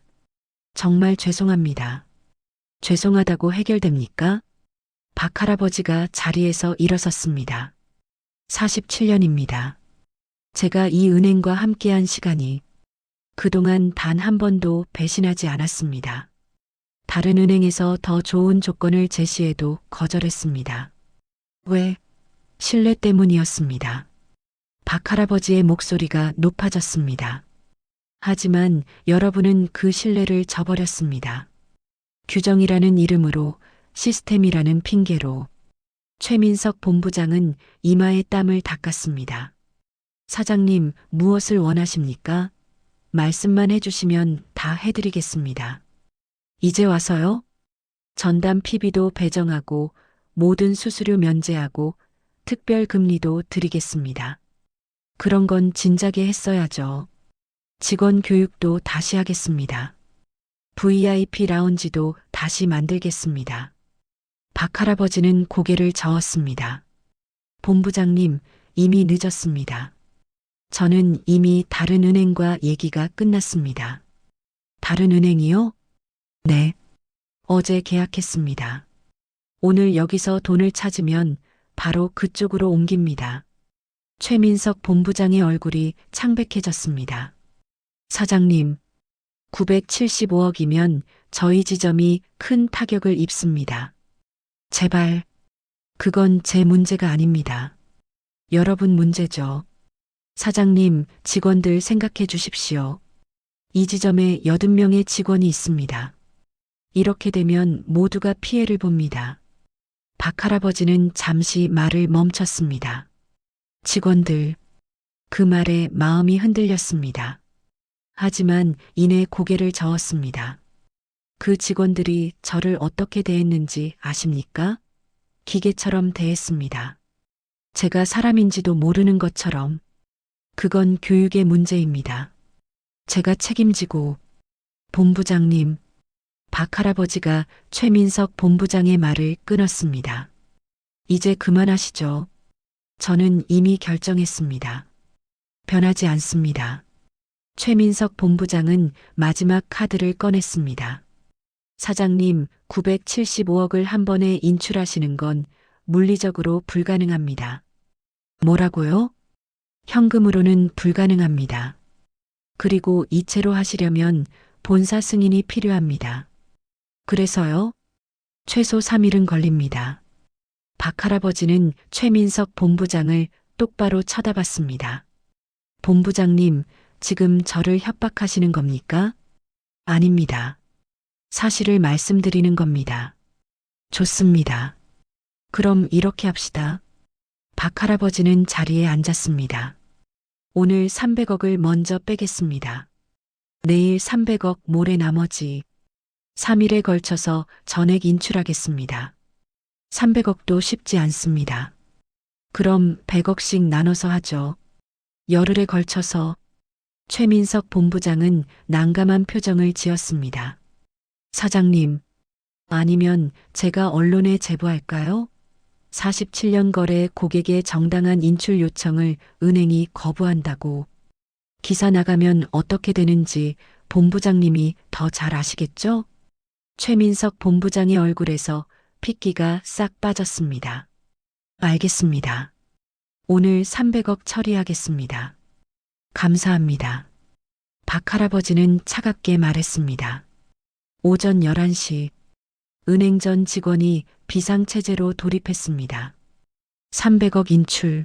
정말 죄송합니다. 죄송하다고 해결됩니까? 박할아버지가 자리에서 일어섰습니다. 47년입니다. 제가 이 은행과 함께한 시간이 그동안 단 한 번도 배신하지 않았습니다. 다른 은행에서 더 좋은 조건을 제시해도 거절했습니다. 왜? 신뢰 때문이었습니다. 박할아버지의 목소리가 높아졌습니다. 하지만 여러분은 그 신뢰를 저버렸습니다. 규정이라는 이름으로, 시스템이라는 핑계로. 최민석 본부장은 이마에 땀을 닦았습니다. 사장님, 무엇을 원하십니까? 말씀만 해주시면 다 해드리겠습니다. 이제 와서요? 전담 PB도 배정하고 모든 수수료 면제하고 특별 금리도 드리겠습니다. 그런 건 진작에 했어야죠. 직원 교육도 다시 하겠습니다. VIP 라운지도 다시 만들겠습니다. 박할아버지는 고개를 저었습니다. 본부장님, 이미 늦었습니다. 저는 이미 다른 은행과 얘기가 끝났습니다. 다른 은행이요? 네. 어제 계약했습니다. 오늘 여기서 돈을 찾으면 바로 그쪽으로 옮깁니다. 최민석 본부장의 얼굴이 창백해졌습니다. 사장님, 975억이면 저희 지점이 큰 타격을 입습니다. 제발, 그건 제 문제가 아닙니다. 여러분 문제죠. 사장님, 직원들 생각해 주십시오. 이 지점에 80명의 직원이 있습니다. 이렇게 되면 모두가 피해를 봅니다. 박할아버지는 잠시 말을 멈췄습니다. 직원들, 그 말에 마음이 흔들렸습니다. 하지만 이내 고개를 저었습니다. 그 직원들이 저를 어떻게 대했는지 아십니까? 기계처럼 대했습니다. 제가 사람인지도 모르는 것처럼. 그건 교육의 문제입니다. 제가 책임지고. 본부장님, 박할아버지가 최민석 본부장의 말을 끊었습니다. 이제 그만하시죠. 저는 이미 결정했습니다. 변하지 않습니다. 최민석 본부장은 마지막 카드를 꺼냈습니다. 사장님, 975억을 한 번에 인출하시는 건 물리적으로 불가능합니다. 뭐라고요? 현금으로는 불가능합니다. 그리고 이체로 하시려면 본사 승인이 필요합니다. 그래서요? 최소 3일은 걸립니다. 박할아버지는 최민석 본부장을 똑바로 쳐다봤습니다. 본부장님, 지금 저를 협박하시는 겁니까? 아닙니다. 사실을 말씀드리는 겁니다. 좋습니다. 그럼 이렇게 합시다. 박할아버지는 자리에 앉았습니다. 오늘 300억을 먼저 빼겠습니다. 내일 300억, 모레 나머지 3일에 걸쳐서 전액 인출하겠습니다. 300억도 쉽지 않습니다. 그럼 100억씩 나눠서 하죠. 열흘에 걸쳐서. 최민석 본부장은 난감한 표정을 지었습니다. 사장님, 아니면 제가 언론에 제보할까요? 47년 거래 고객의 정당한 인출 요청을 은행이 거부한다고. 기사 나가면 어떻게 되는지 본부장님이 더 잘 아시겠죠? 최민석 본부장의 얼굴에서 핏기가 싹 빠졌습니다. 알겠습니다. 오늘 300억 처리하겠습니다. 감사합니다. 박 할아버지는 차갑게 말했습니다. 오전 11시 은행 전 직원이 비상체제로 돌입했습니다. 300억 인출.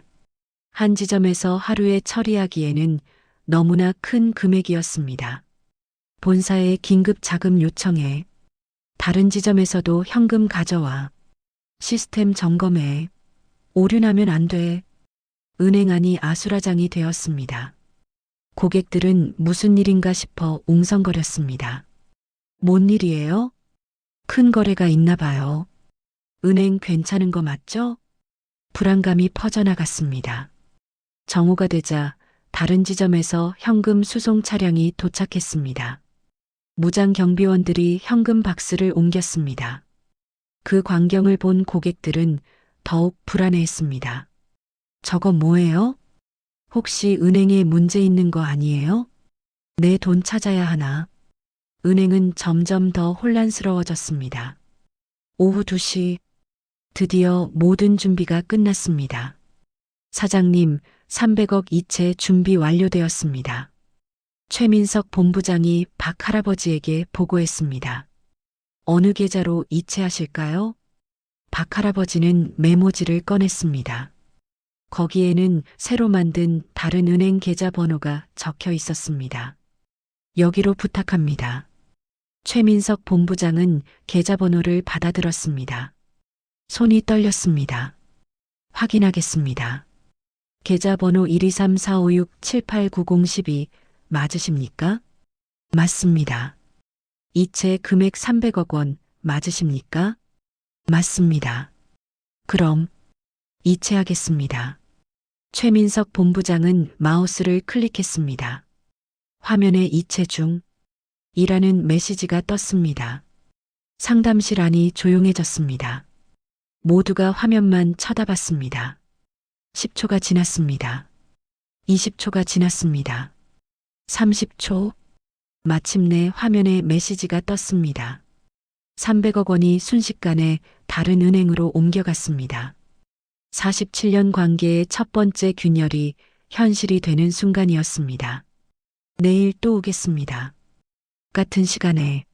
한 지점에서 하루에 처리하기에는 너무나 큰 금액이었습니다. 본사에 긴급 자금 요청해 다른 지점에서도 현금 가져와 시스템 점검해 오류나면 안 돼. 은행 안이 아수라장이 되었습니다. 고객들은 무슨 일인가 싶어 웅성거렸습니다. 뭔 일이에요? 큰 거래가 있나 봐요. 은행 괜찮은 거 맞죠? 불안감이 퍼져나갔습니다. 정오가 되자 다른 지점에서 현금 수송 차량이 도착했습니다. 무장 경비원들이 현금 박스를 옮겼습니다. 그 광경을 본 고객들은 더욱 불안해했습니다. 저거 뭐예요? 혹시 은행에 문제 있는 거 아니에요? 내 돈 찾아야 하나? 은행은 점점 더 혼란스러워졌습니다. 오후 2시, 드디어 모든 준비가 끝났습니다. 사장님, 300억 이체 준비 완료되었습니다. 최민석 본부장이 박 할아버지에게 보고했습니다. 어느 계좌로 이체하실까요? 박 할아버지는 메모지를 꺼냈습니다. 거기에는 새로 만든 다른 은행 계좌 번호가 적혀 있었습니다. 여기로 부탁합니다. 최민석 본부장은 계좌번호를 받아들었습니다. 손이 떨렸습니다. 확인하겠습니다. 계좌번호 123-456-7890-12 맞으십니까? 맞습니다. 이체 금액 300억 원 맞으십니까? 맞습니다. 그럼 이체하겠습니다. 최민석 본부장은 마우스를 클릭했습니다. 화면에 이체 중 이라는 메시지가 떴습니다. 상담실 안이 조용해졌습니다. 모두가 화면만 쳐다봤습니다. 10초가 지났습니다. 20초가 지났습니다. 30초. 마침내 화면에 메시지가 떴습니다. 300억 원이 순식간에 다른 은행으로 옮겨갔습니다. 47년 관계의 첫 번째 균열이 현실이 되는 순간이었습니다. 내일 또 오겠습니다. 같은 시간에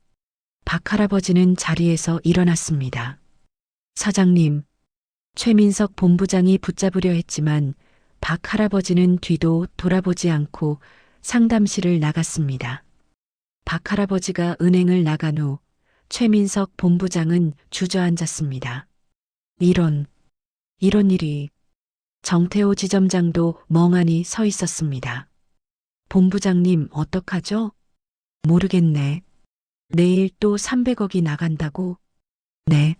박 할아버지는 자리에서 일어났습니다. 사장님, 최민석 본부장이 붙잡으려 했지만 박 할아버지는 뒤도 돌아보지 않고 상담실을 나갔습니다. 박 할아버지가 은행을 나간 후 최민석 본부장은 주저앉았습니다. 이런 일이. 정태호 지점장도 멍하니 서 있었습니다. 본부장님 어떡하죠? 모르겠네. 내일 또 300억이 나간다고? 네.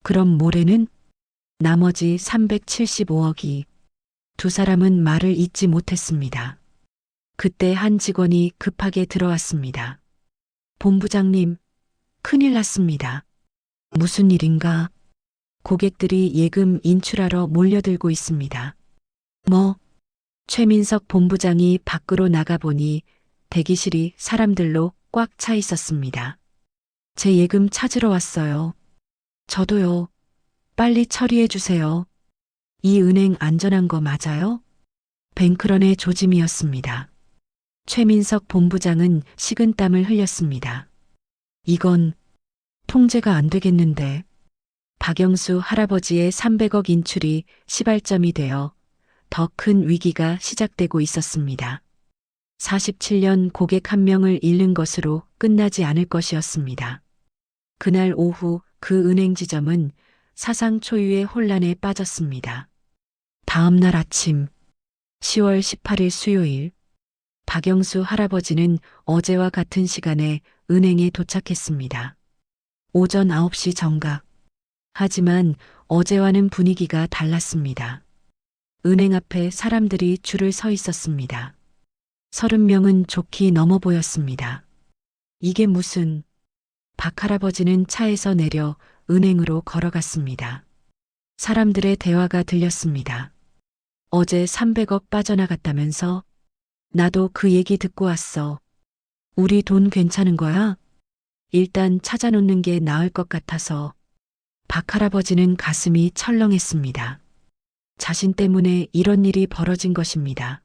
그럼 모레는? 나머지 375억이. 두 사람은 말을 잇지 못했습니다. 그때 한 직원이 급하게 들어왔습니다. 본부장님, 큰일 났습니다. 무슨 일인가? 고객들이 예금 인출하러 몰려들고 있습니다. 뭐? 최민석 본부장이 밖으로 나가보니 대기실이 사람들로 꽉 차 있었습니다. 제 예금 찾으러 왔어요. 저도요. 빨리 처리해 주세요. 이 은행 안전한 거 맞아요? 뱅크런의 조짐이었습니다. 최민석 본부장은 식은땀을 흘렸습니다. 이건 통제가 안 되겠는데. 박영수 할아버지의 300억 인출이 시발점이 되어 더 큰 위기가 시작되고 있었습니다. 47년 고객 한 명을 잃는 것으로 끝나지 않을 것이었습니다. 그날 오후 그 은행 지점은 사상 초유의 혼란에 빠졌습니다. 다음 날 아침 10월 18일 수요일 박영수 할아버지는 어제와 같은 시간에 은행에 도착했습니다. 오전 9시 정각. 하지만 어제와는 분위기가 달랐습니다. 은행 앞에 사람들이 줄을 서 있었습니다. 30명은 좋게 넘어 보였습니다. 이게 무슨... 박 할아버지는 차에서 내려 은행으로 걸어갔습니다. 사람들의 대화가 들렸습니다. 어제 300억 빠져나갔다면서? 나도 그 얘기 듣고 왔어. 우리 돈 괜찮은 거야? 일단 찾아놓는 게 나을 것 같아서 박할아버지는 가슴이 철렁했습니다. 자신 때문에 이런 일이 벌어진 것입니다.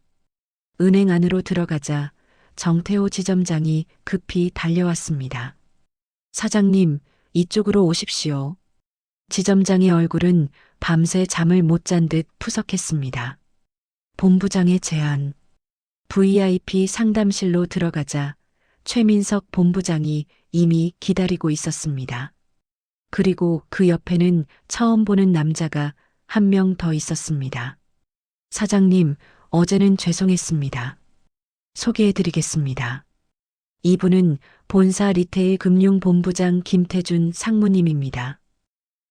은행 안으로 들어가자 정태호 지점장이 급히 달려왔습니다. 사장님, 이쪽으로 오십시오. 지점장의 얼굴은 밤새 잠을 못 잔 듯 푸석했습니다. 본부장의 제안. VIP 상담실로 들어가자 최민석 본부장이 이미 기다리고 있었습니다. 그리고 그 옆에는 처음 보는 남자가 한 명 더 있었습니다. 사장님, 어제는 죄송했습니다. 소개해드리겠습니다. 이분은 본사 리테일 금융본부장 김태준 상무님입니다.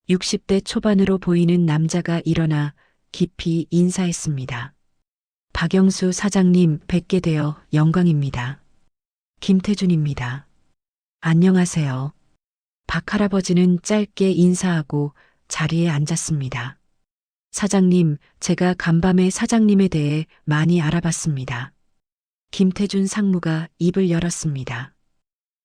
60대 초반으로 보이는 남자가 일어나 깊이 인사했습니다. 박영수 사장님 뵙게 되어 영광입니다. 김태준입니다. 안녕하세요. 박할아버지는 짧게 인사하고 자리에 앉았습니다. 사장님, 제가 간밤에 사장님에 대해 많이 알아봤습니다. 김태준 상무가 입을 열었습니다.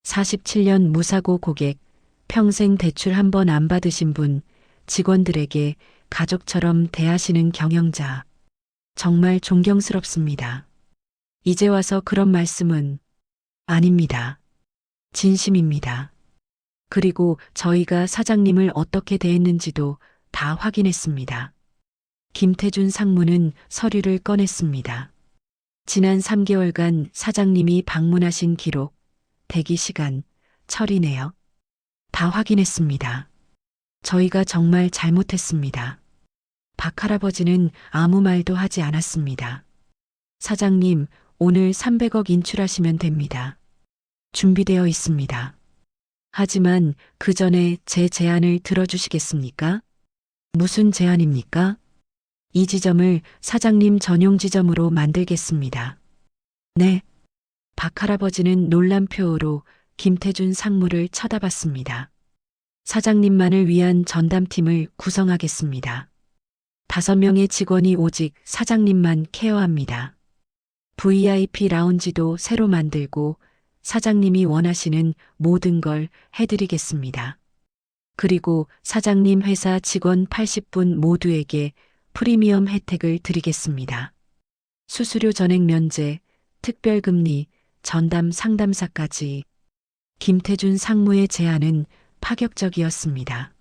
47년 무사고 고객, 평생 대출 한 번 안 받으신 분, 직원들에게 가족처럼 대하시는 경영자. 정말 존경스럽습니다. 이제 와서 그런 말씀은 아닙니다. 진심입니다. 그리고 저희가 사장님을 어떻게 대했는지도 다 확인했습니다. 김태준 상무는 서류를 꺼냈습니다. 지난 3개월간 사장님이 방문하신 기록, 대기 시간, 처리 내역 다 확인했습니다. 저희가 정말 잘못했습니다. 박할아버지는 아무 말도 하지 않았습니다. 사장님, 오늘 300억 인출하시면 됩니다. 준비되어 있습니다. 하지만 그 전에 제 제안을 들어주시겠습니까? 무슨 제안입니까? 이 지점을 사장님 전용 지점으로 만들겠습니다. 네. 박할아버지는 놀란 표호로 김태준 상무를 쳐다봤습니다. 사장님만을 위한 전담팀을 구성하겠습니다. 5명의 직원이 오직 사장님만 케어합니다. VIP 라운지도 새로 만들고 사장님이 원하시는 모든 걸 해드리겠습니다. 그리고 사장님 회사 직원 80분 모두에게 프리미엄 혜택을 드리겠습니다. 수수료 전액 면제, 특별금리, 전담 상담사까지. 김태준 상무의 제안은 파격적이었습니다.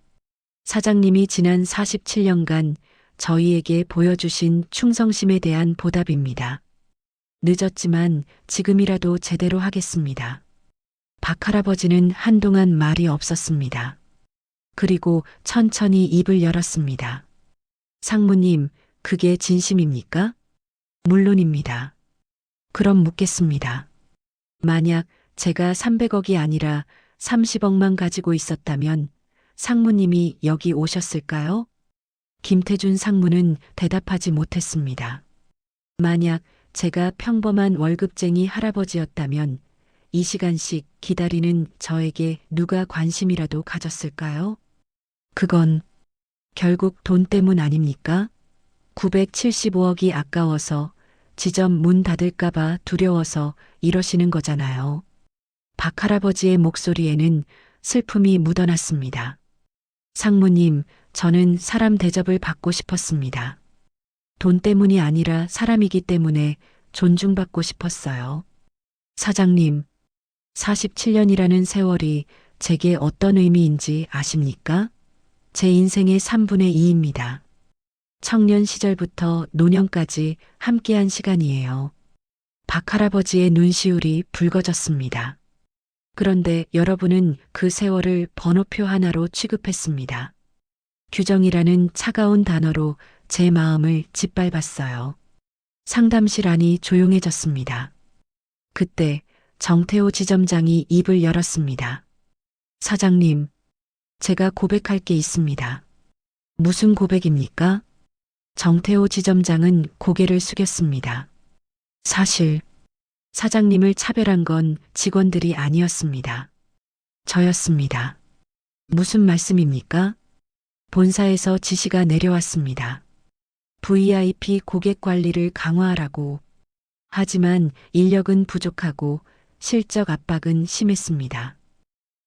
사장님이 지난 47년간 저희에게 보여주신 충성심에 대한 보답입니다. 늦었지만 지금이라도 제대로 하겠습니다. 박할아버지는 한동안 말이 없었습니다. 그리고 천천히 입을 열었습니다. 상무님, 그게 진심입니까? 물론입니다. 그럼 묻겠습니다. 만약 제가 300억이 아니라 30억만 가지고 있었다면 상무님이 여기 오셨을까요? 김태준 상무는 대답하지 못했습니다. 만약 제가 평범한 월급쟁이 할아버지였다면 이 시간씩 기다리는 저에게 누가 관심이라도 가졌을까요? 그건 결국 돈 때문 아닙니까? 975억이 아까워서 지점 문 닫을까봐 두려워서 이러시는 거잖아요. 박할아버지의 목소리에는 슬픔이 묻어났습니다. 상무님, 저는 사람 대접을 받고 싶었습니다. 돈 때문이 아니라 사람이기 때문에 존중받고 싶었어요. 사장님, 47년이라는 세월이 제게 어떤 의미인지 아십니까? 제 인생의 3분의 2입니다. 청년 시절부터 노년까지 함께한 시간이에요. 박할아버지의 눈시울이 붉어졌습니다. 그런데 여러분은 그 세월을 번호표 하나로 취급했습니다. 규정이라는 차가운 단어로 제 마음을 짓밟았어요. 상담실 안이 조용해졌습니다. 그때 정태호 지점장이 입을 열었습니다. 사장님, 제가 고백할 게 있습니다. 무슨 고백입니까? 정태호 지점장은 고개를 숙였습니다. 사실 사장님을 차별한 건 직원들이 아니었습니다. 저였습니다. 무슨 말씀입니까? 본사에서 지시가 내려왔습니다. VIP 고객 관리를 강화하라고. 하지만 인력은 부족하고 실적 압박은 심했습니다.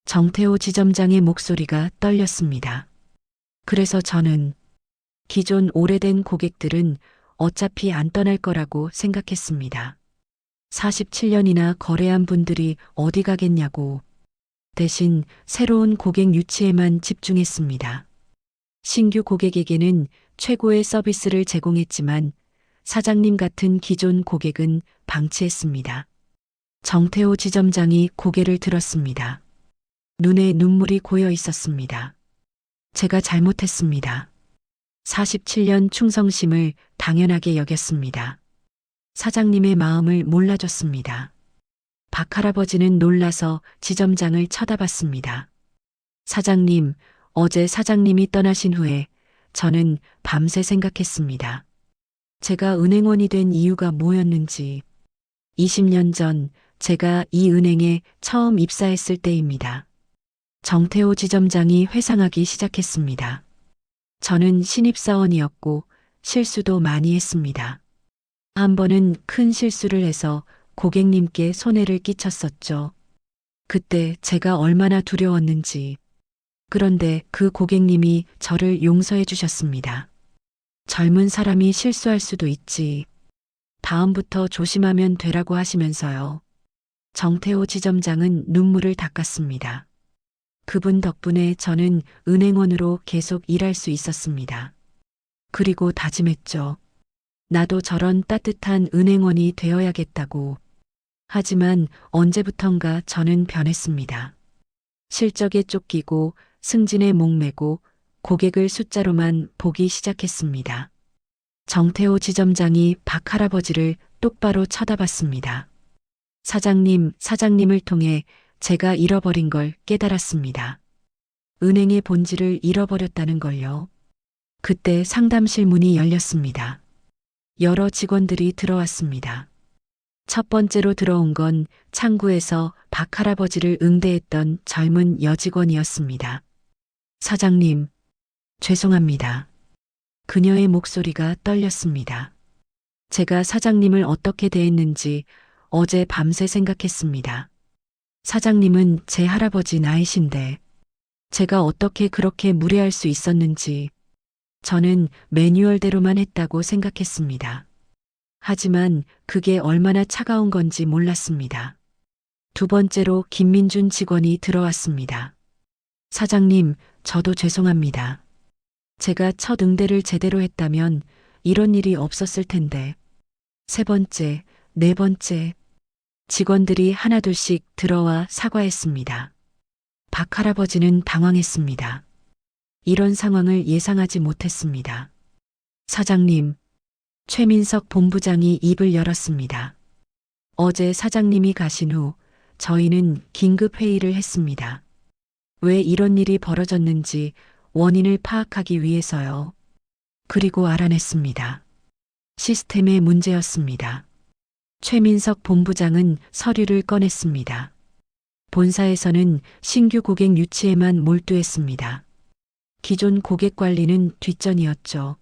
정태호 지점장의 목소리가 떨렸습니다. 그래서 저는 기존 오래된 고객들은 어차피 안 떠날 거라고 생각했습니다. 47년이나 거래한 분들이 어디 가겠냐고 대신 새로운 고객 유치에만 집중했습니다. 신규 고객에게는 최고의 서비스를 제공했지만 사장님 같은 기존 고객은 방치했습니다. 정태호 지점장이 고개를 들었습니다. 눈에 눈물이 고여 있었습니다. 제가 잘못했습니다. 47년 충성심을 당연하게 여겼습니다. 사장님의 마음을 몰라줬습니다. 박할아버지는 놀라서 지점장을 쳐다봤습니다. 사장님, 어제 사장님이 떠나신 후에 저는 밤새 생각했습니다. 제가 은행원이 된 이유가 뭐였는지. 20년 전 제가 이 은행에 처음 입사했을 때입니다. 정태호 지점장이 회상하기 시작했습니다. 저는 신입사원이었고 실수도 많이 했습니다. 한 번은 큰 실수를 해서 고객님께 손해를 끼쳤었죠. 그때 제가 얼마나 두려웠는지. 그런데 그 고객님이 저를 용서해 주셨습니다. 젊은 사람이 실수할 수도 있지. 다음부터 조심하면 되라고 하시면서요. 정태호 지점장은 눈물을 닦았습니다. 그분 덕분에 저는 은행원으로 계속 일할 수 있었습니다. 그리고 다짐했죠. 나도 저런 따뜻한 은행원이 되어야겠다고. 하지만 언제부턴가 저는 변했습니다. 실적에 쫓기고 승진에 목매고 고객을 숫자로만 보기 시작했습니다. 정태호 지점장이 박할아버지를 똑바로 쳐다봤습니다. 사장님을 통해 제가 잃어버린 걸 깨달았습니다. 은행의 본질을 잃어버렸다는 걸요. 그때 상담실 문이 열렸습니다. 여러 직원들이 들어왔습니다. 첫 번째로 들어온 건 창구에서 박할아버지를 응대했던 젊은 여직원이었습니다. 사장님, 죄송합니다. 그녀의 목소리가 떨렸습니다. 제가 사장님을 어떻게 대했는지 어제 밤새 생각했습니다. 사장님은 제 할아버지 나이신데 제가 어떻게 그렇게 무례할 수 있었는지 저는 매뉴얼대로만 했다고 생각했습니다. 하지만 그게 얼마나 차가운 건지 몰랐습니다. 두 번째로 김민준 직원이 들어왔습니다. 사장님, 저도 죄송합니다. 제가 첫 응대를 제대로 했다면 이런 일이 없었을 텐데. 세 번째, 네 번째. 직원들이 하나둘씩 들어와 사과했습니다. 박할아버지는 당황했습니다. 이런 상황을 예상하지 못했습니다. 사장님, 최민석 본부장이 입을 열었습니다. 어제 사장님이 가신 후 저희는 긴급 회의를 했습니다. 왜 이런 일이 벌어졌는지 원인을 파악하기 위해서요. 그리고 알아냈습니다. 시스템의 문제였습니다. 최민석 본부장은 서류를 꺼냈습니다. 본사에서는 신규 고객 유치에만 몰두했습니다. 기존 고객 관리는 뒷전이었죠.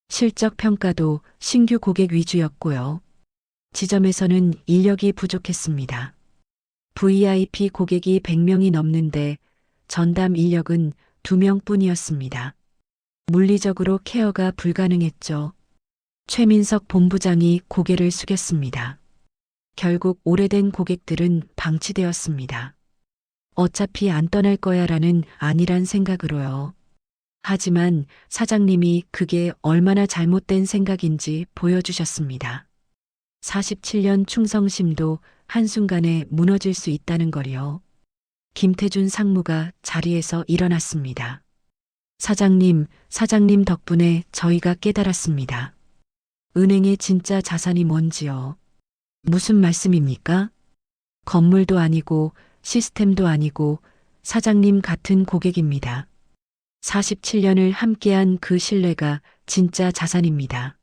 실적 평가도 신규 고객 위주였고요. 지점에서는 인력이 부족했습니다. VIP 고객이 100명이 넘는데 전담 인력은 2명뿐이었습니다. 물리적으로 케어가 불가능했죠. 최민석 본부장이 고개를 숙였습니다. 결국 오래된 고객들은 방치되었습니다. 어차피 안 떠날 거야라는 안일한 생각으로요. 하지만 사장님이 그게 얼마나 잘못된 생각인지 보여주셨습니다. 47년 충성심도 한순간에 무너질 수 있다는 걸요. 김태준 상무가 자리에서 일어났습니다. 사장님 덕분에 저희가 깨달았습니다. 은행의 진짜 자산이 뭔지요. 무슨 말씀입니까? 건물도 아니고 시스템도 아니고 사장님 같은 고객입니다. 47년을 함께한 그 신뢰가 진짜 자산입니다.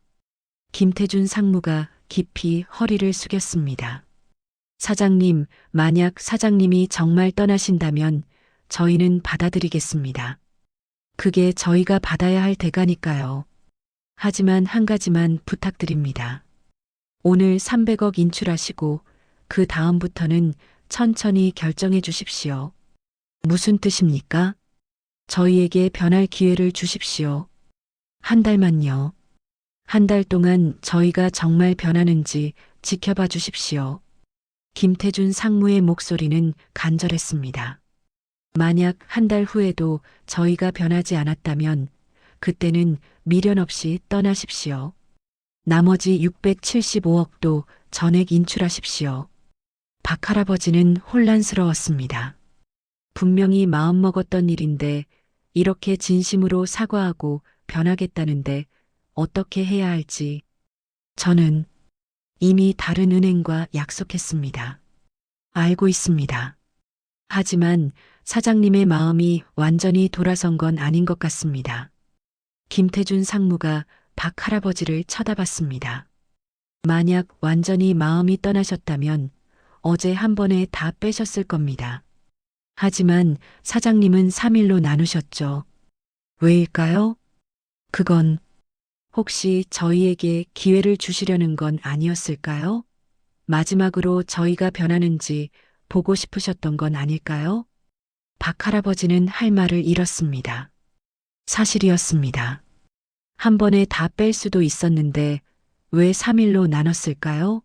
김태준 상무가 깊이 허리를 숙였습니다. 사장님, 만약 사장님이 정말 떠나신다면 저희는 받아들이겠습니다. 그게 저희가 받아야 할 대가니까요. 하지만 한 가지만 부탁드립니다. 오늘 300억 인출하시고 그 다음부터는 천천히 결정해 주십시오. 무슨 뜻입니까? 저희에게 변할 기회를 주십시오. 한 달만요. 한 달 동안 저희가 정말 변하는지 지켜봐 주십시오. 김태준 상무의 목소리는 간절했습니다. 만약 한 달 후에도 저희가 변하지 않았다면 그때는 미련 없이 떠나십시오. 나머지 675억도 전액 인출하십시오. 박 할아버지는 혼란스러웠습니다. 분명히 마음먹었던 일인데 이렇게 진심으로 사과하고 변하겠다는데 어떻게 해야 할지 저는 이미 다른 은행과 약속했습니다. 알고 있습니다. 하지만 사장님의 마음이 완전히 돌아선 건 아닌 것 같습니다. 김태준 상무가 박 할아버지를 쳐다봤습니다. 만약 완전히 마음이 떠나셨다면 어제 한 번에 다 빼셨을 겁니다. 하지만 사장님은 3일로 나누셨죠. 왜일까요? 그건 혹시 저희에게 기회를 주시려는 건 아니었을까요? 마지막으로 저희가 변하는지 보고 싶으셨던 건 아닐까요? 박 할아버지는 할 말을 잃었습니다. 사실이었습니다. 한 번에 다 뺄 수도 있었는데 왜 3일로 나눴을까요?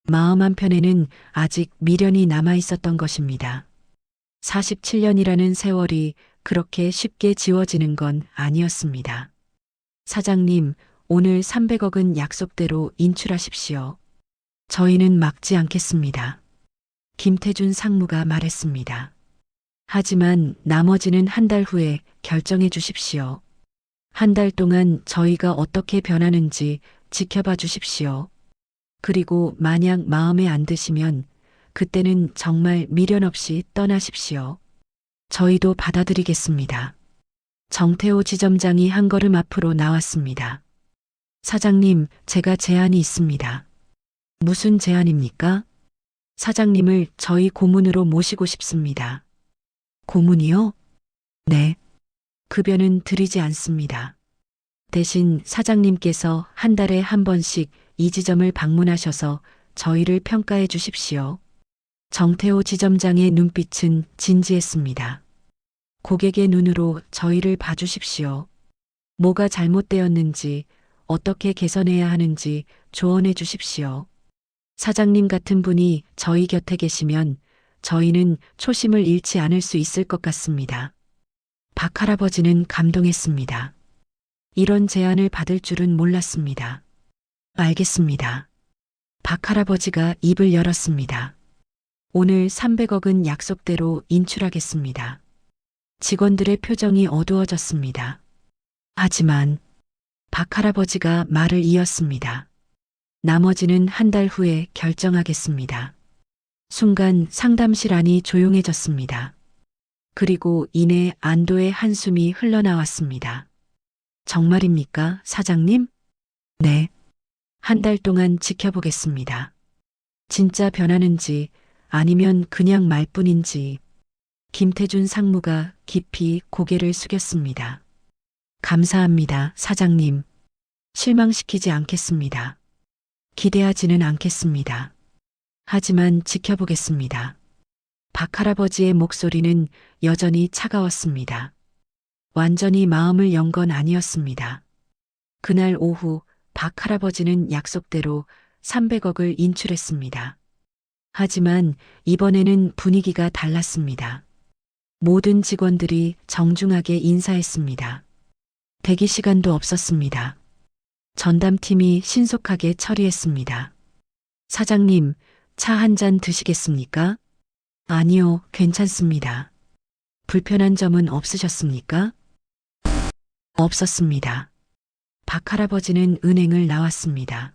마음 한편에는 아직 미련이 남아 있었던 것입니다. 47년이라는 세월이 그렇게 쉽게 지워지는 건 아니었습니다. 사장님, 오늘 300억은 약속대로 인출하십시오. 저희는 막지 않겠습니다. 김태준 상무가 말했습니다. 하지만 나머지는 한 달 후에 결정해 주십시오. 한 달 동안 저희가 어떻게 변하는지 지켜봐 주십시오. 그리고 만약 마음에 안 드시면 그때는 정말 미련 없이 떠나십시오. 저희도 받아들이겠습니다. 정태호 지점장이 한 걸음 앞으로 나왔습니다. 사장님, 제가 제안이 있습니다. 무슨 제안입니까? 사장님을 저희 고문으로 모시고 싶습니다. 고문이요? 네. 급여는 드리지 않습니다. 대신 사장님께서 한 달에 한 번씩 이 지점을 방문하셔서 저희를 평가해 주십시오. 정태호 지점장의 눈빛은 진지했습니다. 고객의 눈으로 저희를 봐주십시오. 뭐가 잘못되었는지, 어떻게 개선해야 하는지 조언해 주십시오. 사장님 같은 분이 저희 곁에 계시면 저희는 초심을 잃지 않을 수 있을 것 같습니다. 박 할아버지는 감동했습니다. 이런 제안을 받을 줄은 몰랐습니다. 알겠습니다. 박 할아버지가 입을 열었습니다. 오늘 300억은 약속대로 인출하겠습니다. 직원들의 표정이 어두워졌습니다. 하지만 박 할아버지가 말을 이었습니다. 나머지는 한 달 후에 결정하겠습니다. 순간 상담실 안이 조용해졌습니다. 그리고 이내 안도의 한숨이 흘러나왔습니다. 정말입니까, 사장님? 네. 한 달 동안 지켜보겠습니다. 진짜 변하는지 아니면 그냥 말뿐인지. 김태준 상무가 깊이 고개를 숙였습니다. 감사합니다, 사장님. 실망시키지 않겠습니다. 기대하지는 않겠습니다. 하지만 지켜보겠습니다. 박 할아버지의 목소리는 여전히 차가웠습니다. 완전히 마음을 연 건 아니었습니다. 그날 오후 박 할아버지는 약속대로 300억을 인출했습니다. 하지만 이번에는 분위기가 달랐습니다. 모든 직원들이 정중하게 인사했습니다. 대기 시간도 없었습니다. 전담팀이 신속하게 처리했습니다. 사장님, 차 한 잔 드시겠습니까? 아니요, 괜찮습니다. 불편한 점은 없으셨습니까? 없었습니다. 박 할아버지는 은행을 나왔습니다.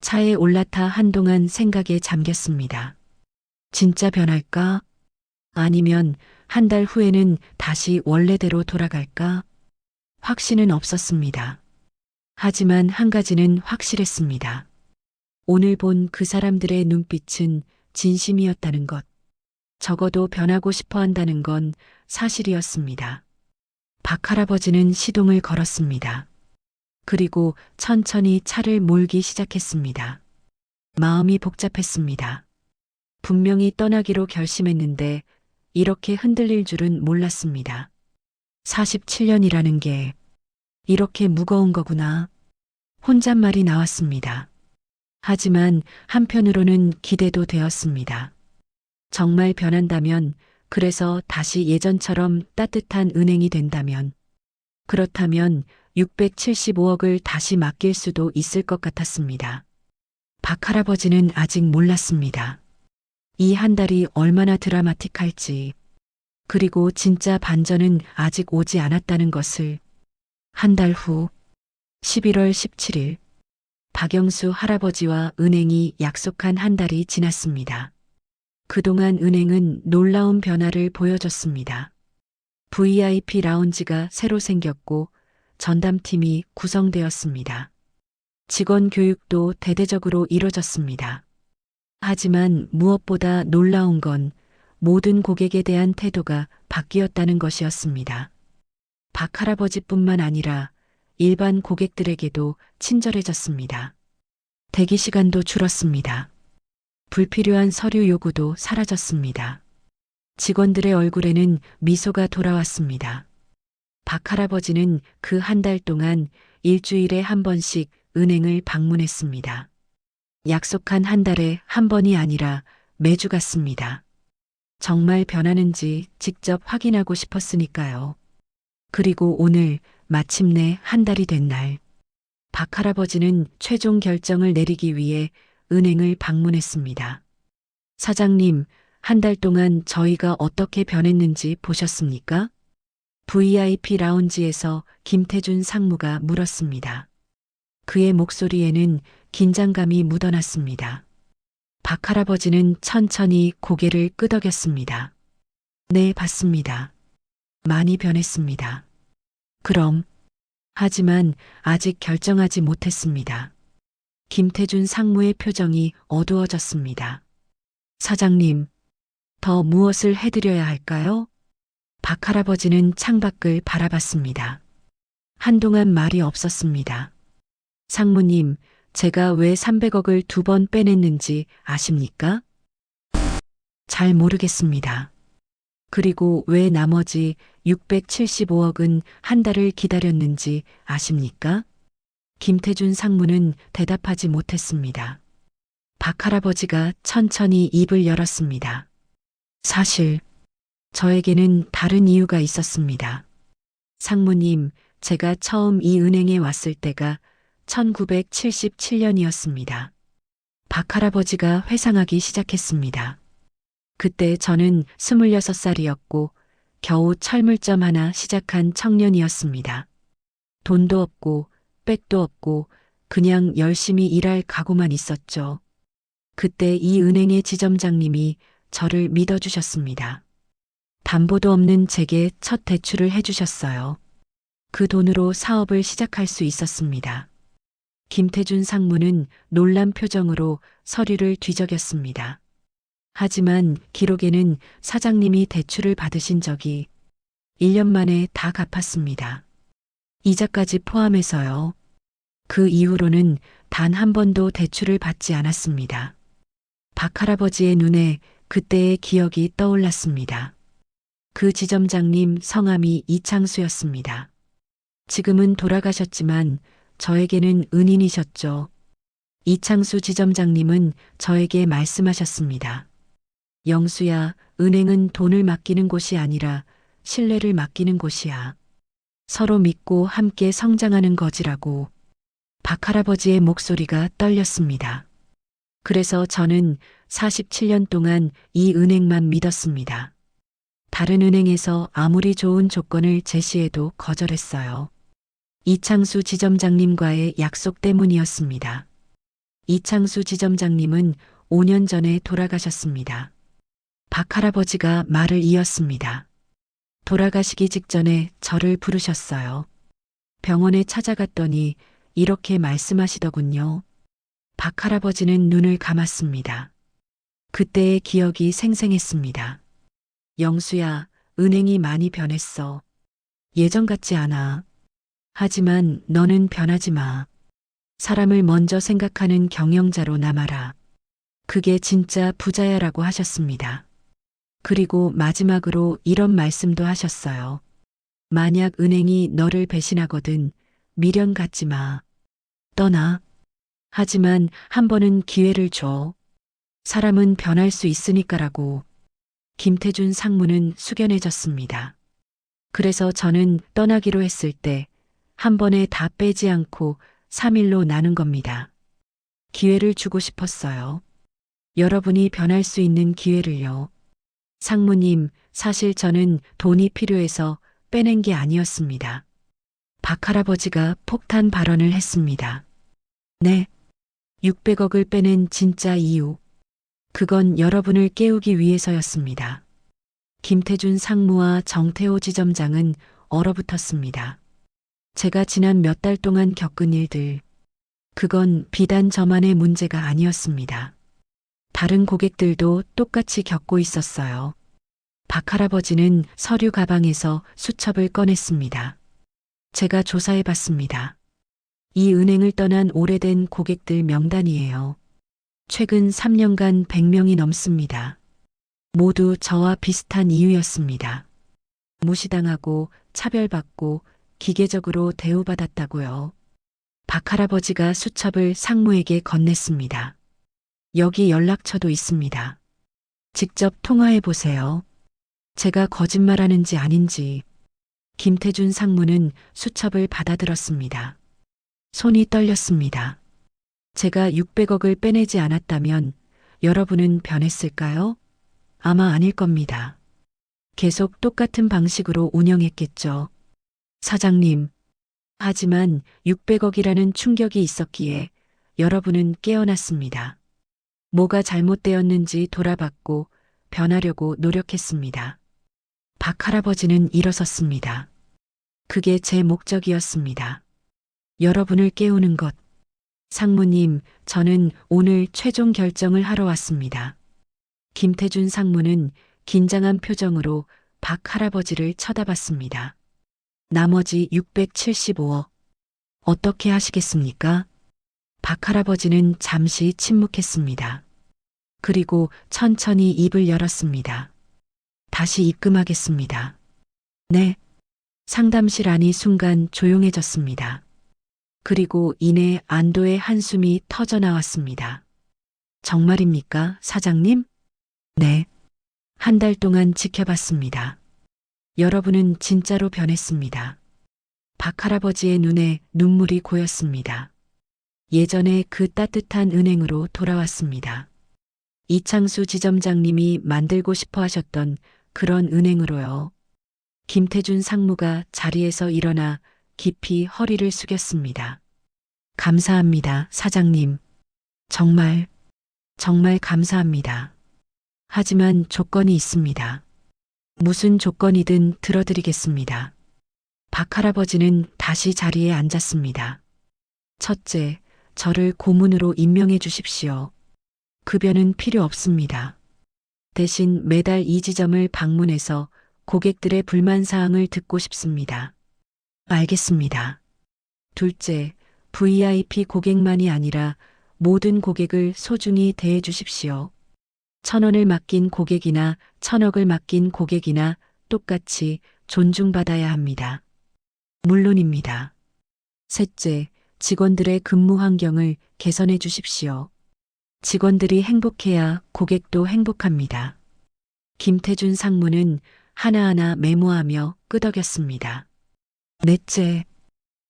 차에 올라타 한동안 생각에 잠겼습니다. 진짜 변할까? 아니면 한 달 후에는 다시 원래대로 돌아갈까? 확신은 없었습니다. 하지만 한 가지는 확실했습니다. 오늘 본 그 사람들의 눈빛은 진심이었다는 것. 적어도 변하고 싶어 한다는 건 사실이었습니다. 박 할아버지는 시동을 걸었습니다. 그리고 천천히 차를 몰기 시작했습니다. 마음이 복잡했습니다. 분명히 떠나기로 결심했는데 이렇게 흔들릴 줄은 몰랐습니다. 47년이라는 게 이렇게 무거운 거구나. 혼잣말이 나왔습니다. 하지만 한편으로는 기대도 되었습니다. 정말 변한다면, 그래서 다시 예전처럼 따뜻한 은행이 된다면, 그렇다면 675억을 다시 맡길 수도 있을 것 같았습니다. 박 할아버지는 아직 몰랐습니다. 이 한 달이 얼마나 드라마틱할지, 그리고 진짜 반전은 아직 오지 않았다는 것을. 한 달 후, 11월 17일, 박영수 할아버지와 은행이 약속한 한 달이 지났습니다. 그동안 은행은 놀라운 변화를 보여줬습니다. VIP 라운지가 새로 생겼고 전담팀이 구성되었습니다. 직원 교육도 대대적으로 이뤄졌습니다. 하지만 무엇보다 놀라운 건 모든 고객에 대한 태도가 바뀌었다는 것이었습니다. 박 할아버지뿐만 아니라 일반 고객들에게도 친절해졌습니다. 대기 시간도 줄었습니다. 불필요한 서류 요구도 사라졌습니다. 직원들의 얼굴에는 미소가 돌아왔습니다. 박 할아버지는 그 한 달 동안 일주일에 한 번씩 은행을 방문했습니다. 약속한 한 달에 한 번이 아니라 매주 갔습니다. 정말 변하는지 직접 확인하고 싶었으니까요. 그리고 오늘 마침내 한 달이 된 날, 박 할아버지는 최종 결정을 내리기 위해 은행을 방문했습니다. 사장님, 한 달 동안 저희가 어떻게 변했는지 보셨습니까? VIP 라운지에서 김태준 상무가 물었습니다. 그의 목소리에는 긴장감이 묻어났습니다. 박 할아버지는 천천히 고개를 끄덕였습니다. 네, 봤습니다. 많이 변했습니다. 그럼, 하지만 아직 결정하지 못했습니다. 김태준 상무의 표정이 어두워졌습니다. 사장님, 더 무엇을 해드려야 할까요? 박 할아버지는 창밖을 바라봤습니다. 한동안 말이 없었습니다. 상무님, 제가 왜 300억을 2번 빼냈는지 아십니까? 잘 모르겠습니다. 그리고 왜 나머지 675억은 한 달을 기다렸는지 아십니까? 김태준 상무는 대답하지 못했습니다. 박 할아버지가 천천히 입을 열었습니다. 사실 저에게는 다른 이유가 있었습니다. 상무님, 제가 처음 이 은행에 왔을 때가 1977년이었습니다. 박 할아버지가 회상하기 시작했습니다. 그때 저는 26살이었고 겨우 철물점 하나 시작한 청년이었습니다. 돈도 없고 백도 없고 그냥 열심히 일할 각오만 있었죠. 그때 이 은행의 지점장님이 저를 믿어주셨습니다. 담보도 없는 제게 첫 대출을 해주셨어요. 그 돈으로 사업을 시작할 수 있었습니다. 김태준 상무는 놀란 표정으로 서류를 뒤적였습니다. 하지만 기록에는 사장님이 대출을 받으신 적이 1년 만에 다 갚았습니다. 이자까지 포함해서요. 그 이후로는 단 한 번도 대출을 받지 않았습니다. 박 할아버지의 눈에 그때의 기억이 떠올랐습니다. 그 지점장님 성함이 이창수였습니다. 지금은 돌아가셨지만 저에게는 은인이셨죠. 이창수 지점장님은 저에게 말씀하셨습니다. 영수야, 은행은 돈을 맡기는 곳이 아니라 신뢰를 맡기는 곳이야. 서로 믿고 함께 성장하는 거지라고. 박 할아버지의 목소리가 떨렸습니다. 그래서 저는 47년 동안 이 은행만 믿었습니다. 다른 은행에서 아무리 좋은 조건을 제시해도 거절했어요. 이창수 지점장님과의 약속 때문이었습니다. 이창수 지점장님은 5년 전에 돌아가셨습니다. 박 할아버지가 말을 이었습니다. 돌아가시기 직전에 저를 부르셨어요. 병원에 찾아갔더니 이렇게 말씀하시더군요. 박 할아버지는 눈을 감았습니다. 그때의 기억이 생생했습니다. 영수야, 은행이 많이 변했어. 예전 같지 않아. 하지만 너는 변하지 마. 사람을 먼저 생각하는 경영자로 남아라. 그게 진짜 부자야라고 하셨습니다. 그리고 마지막으로 이런 말씀도 하셨어요. 만약 은행이 너를 배신하거든 미련 갖지 마. 떠나. 하지만 한 번은 기회를 줘. 사람은 변할 수 있으니까라고. 김태준 상무는 숙연해졌습니다. 그래서 저는 떠나기로 했을 때 한 번에 다 빼지 않고 3일로 나눈 겁니다. 기회를 주고 싶었어요. 여러분이 변할 수 있는 기회를요. 상무님, 사실 저는 돈이 필요해서 빼낸 게 아니었습니다. 박 할아버지가 폭탄 발언을 했습니다. 네. 600억을 빼낸 진짜 이유. 그건 여러분을 깨우기 위해서였습니다. 김태준 상무와 정태호 지점장은 얼어붙었습니다. 제가 지난 몇 달 동안 겪은 일들, 그건 비단 저만의 문제가 아니었습니다. 다른 고객들도 똑같이 겪고 있었어요. 박 할아버지는 서류 가방에서 수첩을 꺼냈습니다. 제가 조사해 봤습니다. 이 은행을 떠난 오래된 고객들 명단이에요. 최근 3년간 100명이 넘습니다. 모두 저와 비슷한 이유였습니다. 무시당하고 차별받고 기계적으로 대우받았다고요. 박 할아버지가 수첩을 상무에게 건넸습니다. 여기 연락처도 있습니다. 직접 통화해 보세요. 제가 거짓말하는지 아닌지. 김태준 상무는 수첩을 받아들었습니다. 손이 떨렸습니다. 제가 600억을 빼내지 않았다면 여러분은 변했을까요? 아마 아닐 겁니다. 계속 똑같은 방식으로 운영했겠죠. 사장님. 하지만 600억이라는 충격이 있었기에 여러분은 깨어났습니다. 뭐가 잘못되었는지 돌아봤고 변하려고 노력했습니다. 박 할아버지는 일어섰습니다. 그게 제 목적이었습니다. 여러분을 깨우는 것. 상무님, 저는 오늘 최종 결정을 하러 왔습니다. 김태준 상무는 긴장한 표정으로 박 할아버지를 쳐다봤습니다. 나머지 675억. 어떻게 하시겠습니까? 박 할아버지는 잠시 침묵했습니다. 그리고 천천히 입을 열었습니다. 다시 입금하겠습니다. 네. 상담실 안이 순간 조용해졌습니다. 그리고 이내 안도의 한숨이 터져 나왔습니다. 정말입니까, 사장님? 네. 한 달 동안 지켜봤습니다. 여러분은 진짜로 변했습니다. 박 할아버지의 눈에 눈물이 고였습니다. 예전에 그 따뜻한 은행으로 돌아왔습니다. 이창수 지점장님이 만들고 싶어 하셨던 그런 은행으로요. 김태준 상무가 자리에서 일어나 깊이 허리를 숙였습니다. 감사합니다, 사장님. 정말 감사합니다. 하지만 조건이 있습니다. 무슨 조건이든 들어드리겠습니다. 박 할아버지는 다시 자리에 앉았습니다. 첫째, 저를 고문으로 임명해 주십시오. 급여는 필요 없습니다. 대신 매달 이 지점을 방문해서 고객들의 불만 사항을 듣고 싶습니다. 알겠습니다. 둘째, VIP 고객만이 아니라 모든 고객을 소중히 대해 주십시오. 1,000원을 맡긴 고객이나 1,000억을 맡긴 고객이나 똑같이 존중받아야 합니다. 물론입니다. 셋째, 직원들의 근무 환경을 개선해 주십시오. 직원들이 행복해야 고객도 행복합니다. 김태준 상무는 하나하나 메모하며 끄덕였습니다. 넷째,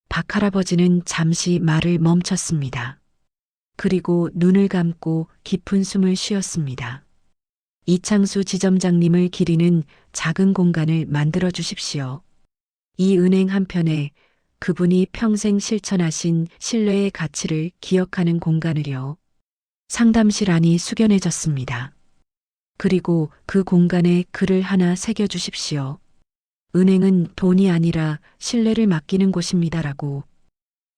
박 할아버지는 잠시 말을 멈췄습니다. 그리고 눈을 감고 깊은 숨을 쉬었습니다. 이창수 지점장님을 기리는 작은 공간을 만들어 주십시오. 이 은행 한편에 그분이 평생 실천하신 신뢰의 가치를 기억하는 공간을요. 상담실 안이 숙연해졌습니다. 그리고 그 공간에 글을 하나 새겨 주십시오. 은행은 돈이 아니라 신뢰를 맡기는 곳입니다라고.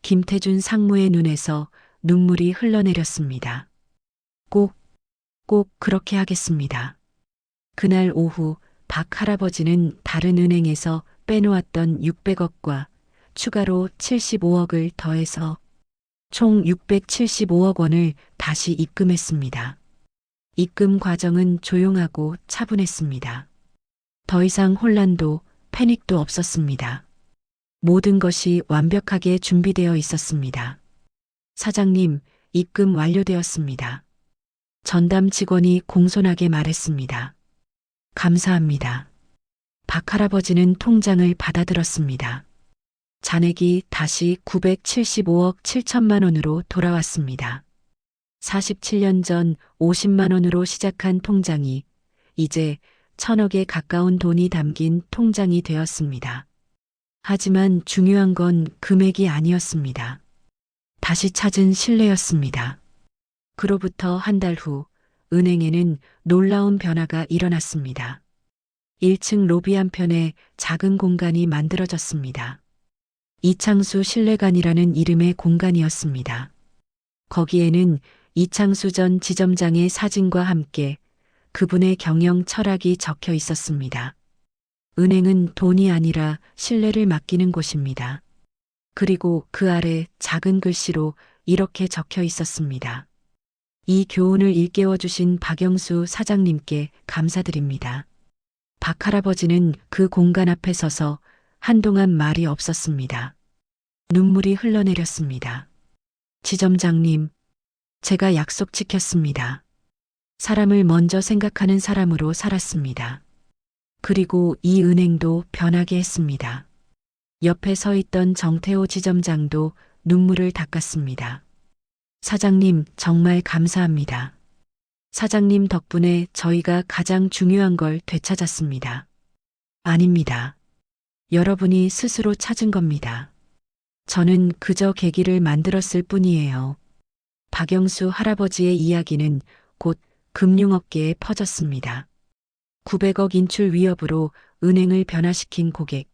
김태준 상무의 눈에서 눈물이 흘러내렸습니다. 꼭 그렇게 하겠습니다. 그날 오후 박 할아버지는 다른 은행에서 빼놓았던 600억과 추가로 75억을 더해서 총 675억 원을 다시 입금했습니다. 입금 과정은 조용하고 차분했습니다. 더 이상 혼란도 패닉도 없었습니다. 모든 것이 완벽하게 준비되어 있었습니다. 사장님, 입금 완료되었습니다. 전담 직원이 공손하게 말했습니다. 감사합니다. 박할아버지는 통장을 받아들었습니다. 잔액이 다시 975억 7천만 원으로 돌아왔습니다. 47년 전 50만 원으로 시작한 통장이 이제 1,000억에 가까운 돈이 담긴 통장이 되었습니다. 하지만 중요한 건 금액이 아니었습니다. 다시 찾은 신뢰였습니다. 그로부터 한 달 후 은행에는 놀라운 변화가 일어났습니다. 1층 로비 한편에 작은 공간이 만들어졌습니다. 이창수 신뢰관이라는 이름의 공간이었습니다. 거기에는 이창수 전 지점장의 사진과 함께 그분의 경영 철학이 적혀 있었습니다. 은행은 돈이 아니라 신뢰를 맡기는 곳입니다. 그리고 그 아래 작은 글씨로 이렇게 적혀 있었습니다. 이 교훈을 일깨워 주신 박영수 사장님께 감사드립니다. 박할아버지는 그 공간 앞에 서서 한동안 말이 없었습니다. 눈물이 흘러내렸습니다. 지점장님, 제가 약속 지켰습니다. 사람을 먼저 생각하는 사람으로 살았습니다. 그리고 이 은행도 변하게 했습니다. 옆에 서 있던 정태호 지점장도 눈물을 닦았습니다. 사장님, 정말 감사합니다. 사장님 덕분에 저희가 가장 중요한 걸 되찾았습니다. 아닙니다. 여러분이 스스로 찾은 겁니다. 저는 그저 계기를 만들었을 뿐이에요. 박영수 할아버지의 이야기는 곧 금융업계에 퍼졌습니다. 900억 인출 위협으로 은행을 변화시킨 고객.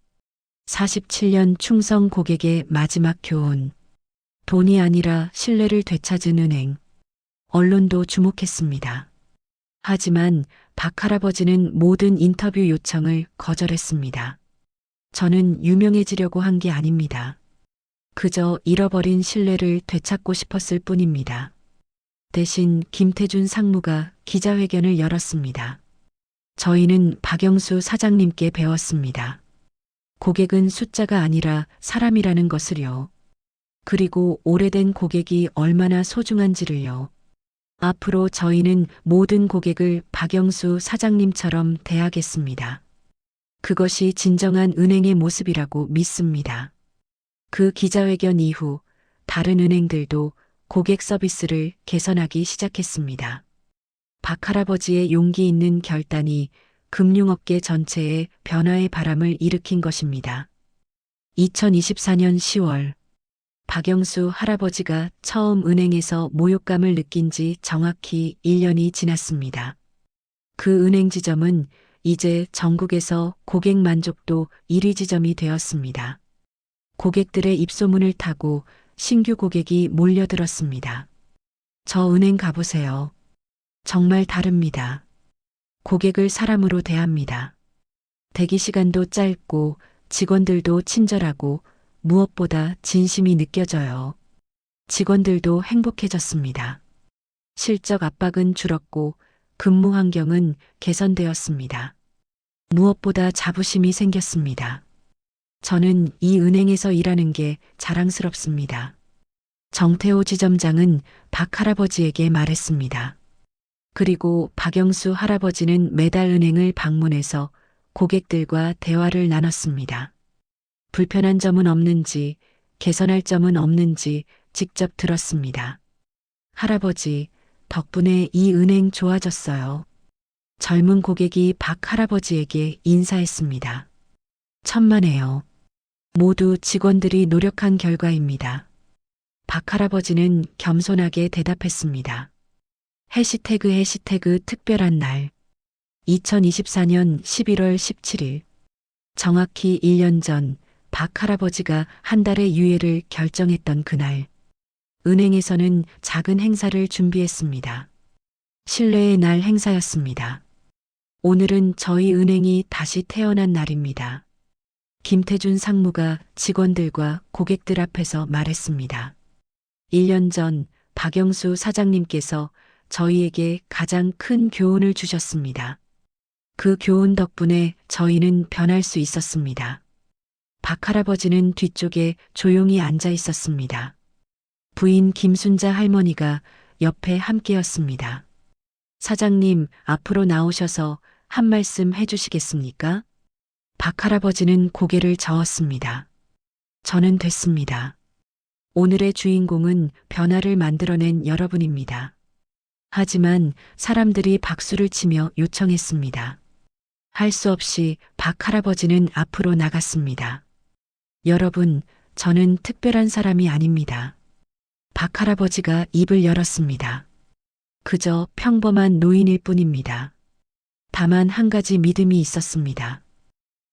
47년 충성 고객의 마지막 교훈. 돈이 아니라 신뢰를 되찾은 은행. 언론도 주목했습니다. 하지만 박할아버지는 모든 인터뷰 요청을 거절했습니다. 저는 유명해지려고 한 게 아닙니다. 그저 잃어버린 신뢰를 되찾고 싶었을 뿐입니다. 대신 김태준 상무가 기자회견을 열었습니다. 저희는 박영수 사장님께 배웠습니다. 고객은 숫자가 아니라 사람이라는 것을요. 그리고 오래된 고객이 얼마나 소중한지를요. 앞으로 저희는 모든 고객을 박영수 사장님처럼 대하겠습니다. 그것이 진정한 은행의 모습이라고 믿습니다. 그 기자회견 이후 다른 은행들도 고객 서비스를 개선하기 시작했습니다. 박할아버지의 용기 있는 결단이 금융업계 전체에 변화의 바람을 일으킨 것입니다. 2024년 10월 박영수 할아버지가 처음 은행에서 모욕감을 느낀 지 정확히 1년이 지났습니다. 그 은행 지점은 이제 전국에서 고객 만족도 1위 지점이 되었습니다. 고객들의 입소문을 타고 신규 고객이 몰려들었습니다. 저 은행 가보세요. 정말 다릅니다. 고객을 사람으로 대합니다. 대기 시간도 짧고 직원들도 친절하고 무엇보다 진심이 느껴져요. 직원들도 행복해졌습니다. 실적 압박은 줄었고 근무 환경은 개선되었습니다. 무엇보다 자부심이 생겼습니다. 저는 이 은행에서 일하는 게 자랑스럽습니다. 정태호 지점장은 박 할아버지에게 말했습니다. 그리고 박영수 할아버지는 매달 은행을 방문해서 고객들과 대화를 나눴습니다. 불편한 점은 없는지, 개선할 점은 없는지 직접 들었습니다. 할아버지, 덕분에 이 은행 좋아졌어요. 젊은 고객이 박 할아버지에게 인사했습니다. 천만에요. 모두 직원들이 노력한 결과입니다. 박 할아버지는 겸손하게 대답했습니다. 해시태그 특별한 날. 2024년 11월 17일. 정확히 1년 전 박 할아버지가 한 달의 유예를 결정했던 그날. 은행에서는 작은 행사를 준비했습니다. 신뢰의 날 행사였습니다. 오늘은 저희 은행이 다시 태어난 날입니다. 김태준 상무가 직원들과 고객들 앞에서 말했습니다. 1년 전 박영수 사장님께서 저희에게 가장 큰 교훈을 주셨습니다. 그 교훈 덕분에 저희는 변할 수 있었습니다. 박할아버지는 뒤쪽에 조용히 앉아 있었습니다. 부인 김순자 할머니가 옆에 함께였습니다. 사장님, 앞으로 나오셔서 한 말씀 해주시겠습니까? 박할아버지는 고개를 저었습니다. 저는 됐습니다. 오늘의 주인공은 변화를 만들어낸 여러분입니다. 하지만 사람들이 박수를 치며 요청했습니다. 할 수 없이 박할아버지는 앞으로 나갔습니다. 여러분, 저는 특별한 사람이 아닙니다. 박할아버지가 입을 열었습니다. 그저 평범한 노인일 뿐입니다. 다만 한 가지 믿음이 있었습니다.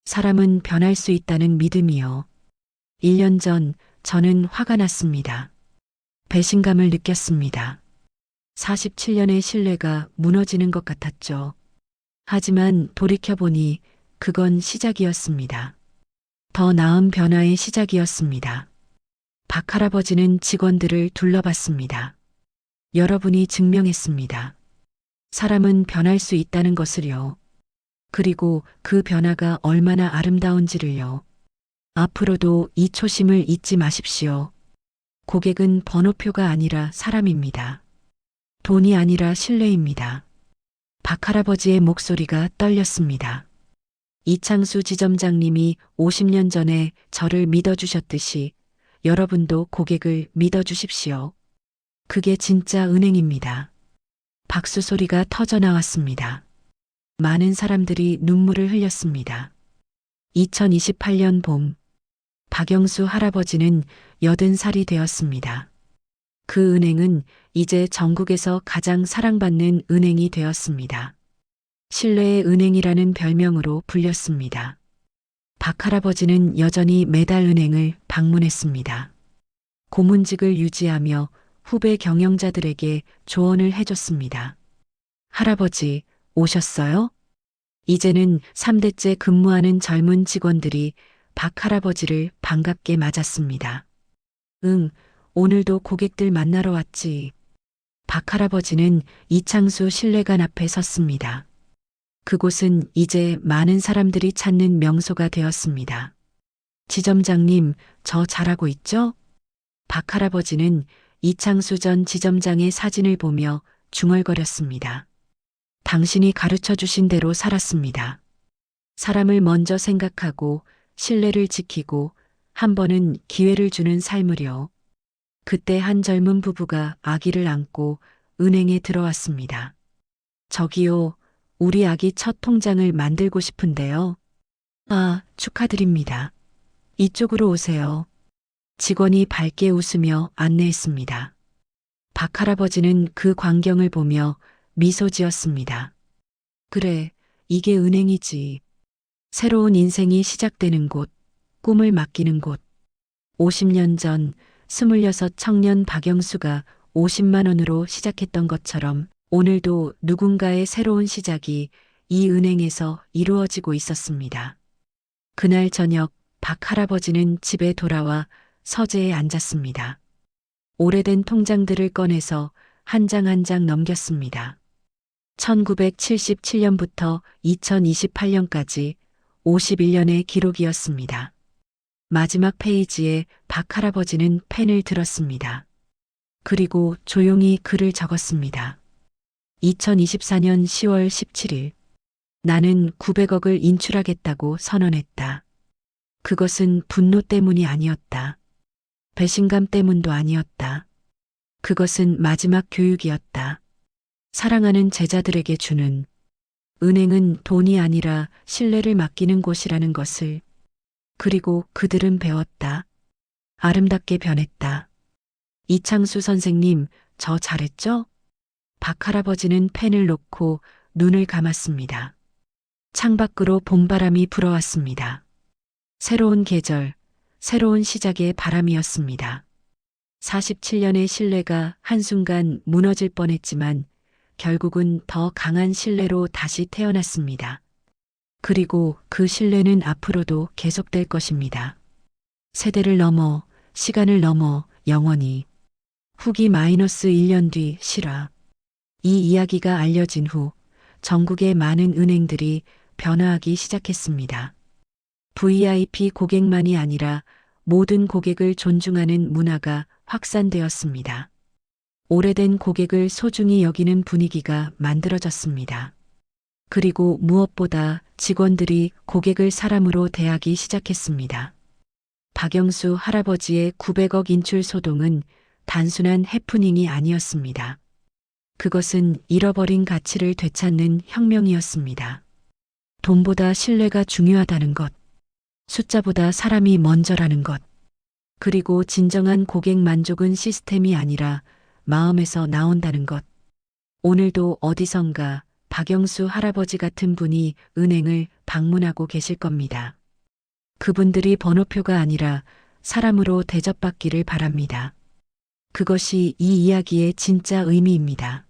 사람은 변할 수 있다는 믿음이요. 1년 전 저는 화가 났습니다. 배신감을 느꼈습니다. 47년의 신뢰가 무너지는 것 같았죠. 하지만 돌이켜보니 그건 시작이었습니다. 더 나은 변화의 시작이었습니다. 박할아버지는 직원들을 둘러봤습니다. 여러분이 증명했습니다. 사람은 변할 수 있다는 것을요. 그리고 그 변화가 얼마나 아름다운지를요. 앞으로도 이 초심을 잊지 마십시오. 고객은 번호표가 아니라 사람입니다. 돈이 아니라 신뢰입니다. 박할아버지의 목소리가 떨렸습니다. 이창수 지점장님이 50년 전에 저를 믿어주셨듯이 여러분도 고객을 믿어주십시오. 그게 진짜 은행입니다. 박수 소리가 터져 나왔습니다. 많은 사람들이 눈물을 흘렸습니다. 2028년 봄, 박영수 할아버지는 80살이 되었습니다. 그 은행은 이제 전국에서 가장 사랑받는 은행이 되었습니다. 신뢰의 은행이라는 별명으로 불렸습니다. 박할아버지는 여전히 매달 은행을 방문했습니다. 고문직을 유지하며 후배 경영자들에게 조언을 해줬습니다. 할아버지, 오셨어요? 이제는 3대째 근무하는 젊은 직원들이 박할아버지를 반갑게 맞았습니다. 응, 오늘도 고객들 만나러 왔지. 박할아버지는 이창수 신뢰관 앞에 섰습니다. 그곳은 이제 많은 사람들이 찾는 명소가 되었습니다. 지점장님, 저 잘하고 있죠? 박할아버지는 이창수 전 지점장의 사진을 보며 중얼거렸습니다. 당신이 가르쳐 주신 대로 살았습니다. 사람을 먼저 생각하고 신뢰를 지키고 한 번은 기회를 주는 삶을요. 그때 한 젊은 부부가 아기를 안고 은행에 들어왔습니다. 저기요, 우리 아기 첫 통장을 만들고 싶은데요. 아, 축하드립니다. 이쪽으로 오세요. 직원이 밝게 웃으며 안내했습니다. 박할아버지는 그 광경을 보며 미소 지었습니다. 그래, 이게 은행이지. 새로운 인생이 시작되는 곳, 꿈을 맡기는 곳. 50년 전 26 청년 박영수가 50만 원으로 시작했던 것처럼 오늘도 누군가의 새로운 시작이 이 은행에서 이루어지고 있었습니다. 그날 저녁 박할아버지는 집에 돌아와 서재에 앉았습니다. 오래된 통장들을 꺼내서 한 장 한 장 넘겼습니다. 1977년부터 2028년까지 51년의 기록이었습니다. 마지막 페이지에 박할아버지는 펜을 들었습니다. 그리고 조용히 글을 적었습니다. 2024년 10월 17일. 나는 900억을 인출하겠다고 선언했다. 그것은 분노 때문이 아니었다. 배신감 때문도 아니었다. 그것은 마지막 교육이었다. 사랑하는 제자들에게 주는 은행은 돈이 아니라 신뢰를 맡기는 곳이라는 것을. 그리고 그들은 배웠다. 아름답게 변했다. 이창수 선생님, 저 잘했죠? 박할아버지는 펜을 놓고 눈을 감았습니다. 창밖으로 봄바람이 불어왔습니다. 새로운 계절, 새로운 시작의 바람이었습니다. 47년의 신뢰가 한순간 무너질 뻔했지만 결국은 더 강한 신뢰로 다시 태어났습니다. 그리고 그 신뢰는 앞으로도 계속될 것입니다. 세대를 넘어, 시간을 넘어 영원히. 후기 -1년 뒤 실화. 이 이야기가 알려진 후 전국의 많은 은행들이 변화하기 시작했습니다. VIP 고객만이 아니라 모든 고객을 존중하는 문화가 확산되었습니다. 오래된 고객을 소중히 여기는 분위기가 만들어졌습니다. 그리고 무엇보다 직원들이 고객을 사람으로 대하기 시작했습니다. 박영수 할아버지의 900억 인출 소동은 단순한 해프닝이 아니었습니다. 그것은 잃어버린 가치를 되찾는 혁명이었습니다. 돈보다 신뢰가 중요하다는 것, 숫자보다 사람이 먼저라는 것, 그리고 진정한 고객 만족은 시스템이 아니라 마음에서 나온다는 것. 오늘도 어디선가 박영수 할아버지 같은 분이 은행을 방문하고 계실 겁니다. 그분들이 번호표가 아니라 사람으로 대접받기를 바랍니다. 그것이 이 이야기의 진짜 의미입니다.